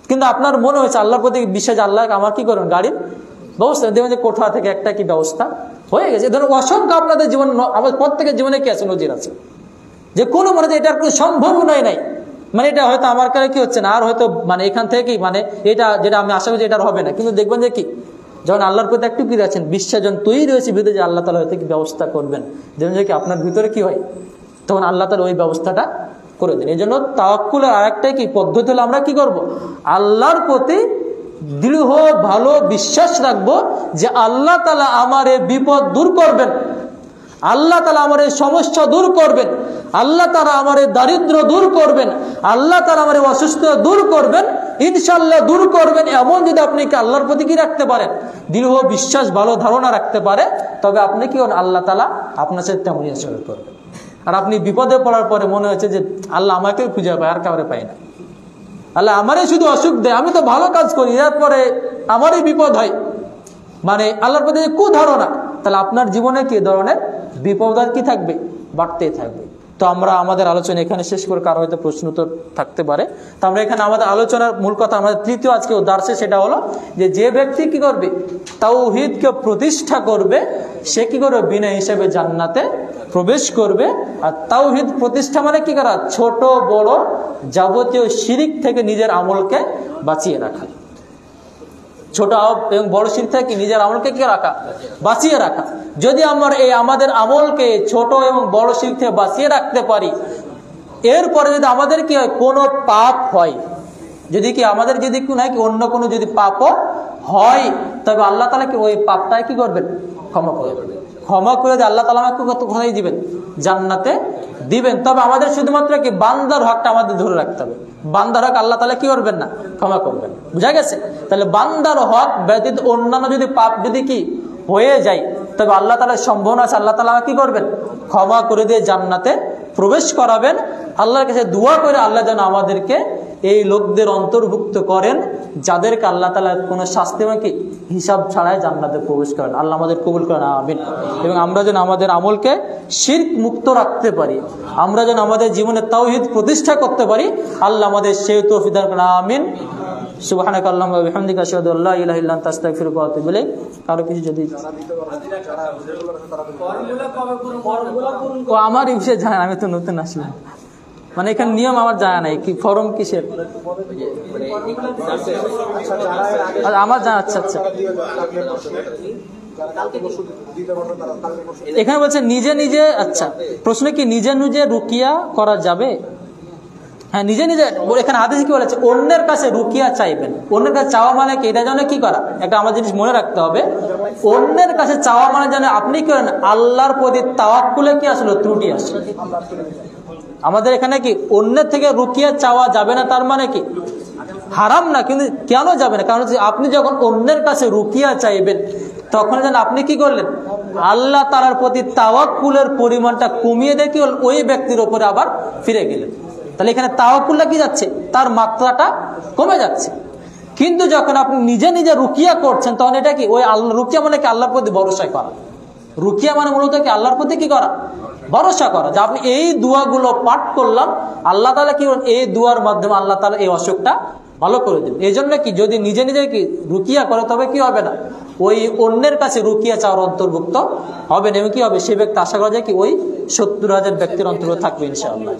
কিন্তু আপনার মনে হয়েছে আল্লাহর প্রতি বিশ্বাস, আল্লাহ আমার কি করবেন, গাড়ির ব্যবস্থা দেবেন, যে কোঠা থেকে একটা কি ব্যবস্থা হয়ে গেছে। ধরুন অসংখ্য আপনাদের জীবন, আমাদের প্রত্যেকের জীবনে কি আছে, নজির আছে, যে কোনো মনে হয় এটার কোনো সম্ভাবনাই নাই, মানে এটা হয়তো আমার কাছে কি হচ্ছে না, আর হয়তো মানে এখান থেকে কি মানে এটা যেটা আমি আশা করছি এটার হবে না। কিন্তু দেখবেন যে কি যখন আল্লাহর প্রতি একটু কি আছেন, বিশ্বাস যখন তৈরি রয়েছে ভিতরে, যে আল্লাহ তাআলা হয়তো কি ব্যবস্থা করবেন, যেমন যে কি আপনার ভিতরে কি হয়, তখন আল্লাহ তাআলা ওই ব্যবস্থাটা করে দেন। এই জন্য তাওয়াক্কুলের আরেকটাই কি পদ্ধতি হলো, আমরা কি করব, আল্লাহর প্রতি দৃঢ় ভালো বিশ্বাস রাখবো যে আল্লাহ তাআলা আমার এই বিপদ দূর করবেন, আল্লাহ তাআলা আমার এই সমস্যা দূর করবেন, আল্লাহ তাআলা আমার এই দারিদ্র দূর করবেন, আল্লাহ তাআলা আমার এই অসুস্থতা দূর করবেন, ইনশাআল্লাহ দূর করবেন। এমন যদি আপনি কি আল্লাহর প্রতি কি রাখতে পারেন, দৃঢ় বিশ্বাস ভালো ধারণা রাখতে পারে, তবে আপনি কি আল্লাহ তাআলা আপনার সাথে তেমনই আচরণ করবেন। আর আপনি বিপদে পড়ার পরে মনে হচ্ছে যে আল্লাহ আমাকে খুঁজে পায়, আর কাউরে পায় না, আল্লাহ আমারই শুধু অসুখ দেয়, আমি তো ভালো কাজ করি, এরপরে আমারই বিপদ হয়, মানে আল্লাহর প্রতি যে কুধারণা, তাহলে আপনার জীবনে কি ধরনের বিপদ আর কি থাকবে, বাড়তেই থাকবে। তো আমরা আমাদের আলোচনা এখানে শেষ করে, কারো হয়তো প্রশ্ন তো থাকতে পারে, তো আমরা এখানে আমাদের আলোচনার মূল কথা, আমাদের তৃতীয় আজকে উদ্দেশ্য সেটা হলো যে ব্যক্তি কি করবে, তাওহীদকে প্রতিষ্ঠা করবে, সে কি করবে, বিনা হিসেবে জান্নাতে প্রবেশ করবে। আর তাওহীদ প্রতিষ্ঠা মানে কি করা, ছোট বড় যাবতীয় শিরিক থেকে নিজের আমলকে বাঁচিয়ে রাখা, ছোট এবং বড় শিরক থেকে নিজের আমলকে কি রাখা, বাঁচিয়ে রাখা। যদি আমরা আমাদের আমলকে ছোট এবং বড় শিরক থেকে বাঁচিয়ে রাখতে পারি, এরপরে যদি আমাদের কি হয়, কোনো পাপ হয়, যদি কি আমাদের যদি অন্য কোনো যদি পাপও হয়, তবে আল্লাহ তাআলা কি ওই পাপটাই কি করবেন, ক্ষমা করে দেবেন। ক্ষমা করে দিয়ে আল্লাহ তাআলা আমাকে কত কোথায় দিবেন, জান্নাতে দিবেন। তবে আমাদের শুধুমাত্র কি বান্দার হকটা আমাদের ধরে রাখতে হবে, বান্দার হক আল্লাহ তাআলা কি করবেন না, ক্ষমা করবেন। বুঝা গেছে? তাহলে বান্দার হক ব্যতীত অন্যান্য যদি পাপ যদি কি হয়ে যায়, তবে আল্লাহ তাআলার সম্ভাবনা আছে আল্লাহ তাআলা কি করবেন, ক্ষমা করে দিয়ে জান্নাতে প্রবেশ করাবেন। আল্লাহর কাছে দোয়া করে আল্লাহ যেন আমাদেরকে এই লোকদের অন্তর্ভুক্ত করেন যাদেরকে আল্লাহ তাআলা কোনো শাস্তি কি হিসাব ছাড়াই জান্নাতে প্রবেশ করেন। আল্লাহ আমাদের কবুল করেন, আমিন। এবং আমরা যেন আমাদের আমলকে শিরক মুক্ত রাখতে পারি, আমরা যেন আমাদের জীবনে তাওহীদ প্রতিষ্ঠা করতে পারি, আল্লাহ আমাদের সেই তৌফিক দান করেন, আমিন। সুবহানাকা আল্লাহুম্মা ওয়া বিহামদিকা আশহাদু আল্লা ইলাহা ইল্লা আনতা আস্তাগফিরুকা ওয়া আতুবু ইলাইক। কারো কিছু যদি আমার এই বিষয়ে জানেন, আমি তো নতুন আসলাম, মানে এখানে নিয়ম আমার জানা নাই, কি ফরম কিসের আমার জানা। আচ্ছা আচ্ছা, এখানে বলছে নিজে নিজে, আচ্ছা প্রশ্ন কি নিজে নিজে রুকিয়া করা যাবে? হ্যাঁ, নিজে নিজে এখানে হাদিসে কি বলেছে, অন্যের কাছে রুকিয়া চাইবেন। অন্যের কাছে চাওয়া মানে কি, এটা যেন কি করা, একটা আমার জিনিস মনে রাখতে হবে, অন্যের কাছে চাওয়া মানে যেন আপনি কি করেন, আল্লাহর প্রতি তাওয়াক্কুলে কি আসলে ত্রুটি আসলে। আমাদের এখানে কি অন্যের থেকে রুকিয়া চাওয়া যাবে না, তার মানে কি হারাম না, কিন্তু কেন যাবে না, কারণ আপনি যখন অন্যের কাছে রুকিয়া চাইবেন তখন যেন আপনি কি করলেন, আল্লাহ তাআলার প্রতি তাওয়াক্কুলের পরিমাণটা কমিয়ে দিয়ে কি ওই ব্যক্তির উপরে আবার ফিরে গেলেন। তাহলে এখানে তাওয়াক্কুলটা কি যাচ্ছে, তার মাত্রাটা কমে যাচ্ছে। কিন্তু যখন আপনি নিজে নিজে রুকিয়া করছেন তখন এটা কি, ওই আল্লাহ রুকিয়া মানে কি আল্লাহর প্রতি ভরসা করা। রুকিয়া মানে মূলত কি আল্লাহর প্রতি কি করা, ভরসা করা, যে আপনি এই দোয়াগুলো পাঠ করলাম, আল্লাহ তাআলা কি এই দোয়ার মাধ্যমে আল্লাহ তাআলা এই অসুখটা ভালো করে দেবে। এই জন্য কি যদি নিজে নিজে কি রুকিয়া করে তবে কি হবে না, ওই অন্যের কাছে রুকিয়া চাওয়ার অন্তর্ভুক্ত হবে না, এবং কি হবে, সে ব্যক্তি আশা করা যায় কি ওই 70,000 ব্যক্তির অন্তর্ভুক্ত থাকবে ইনশাআল্লাহ।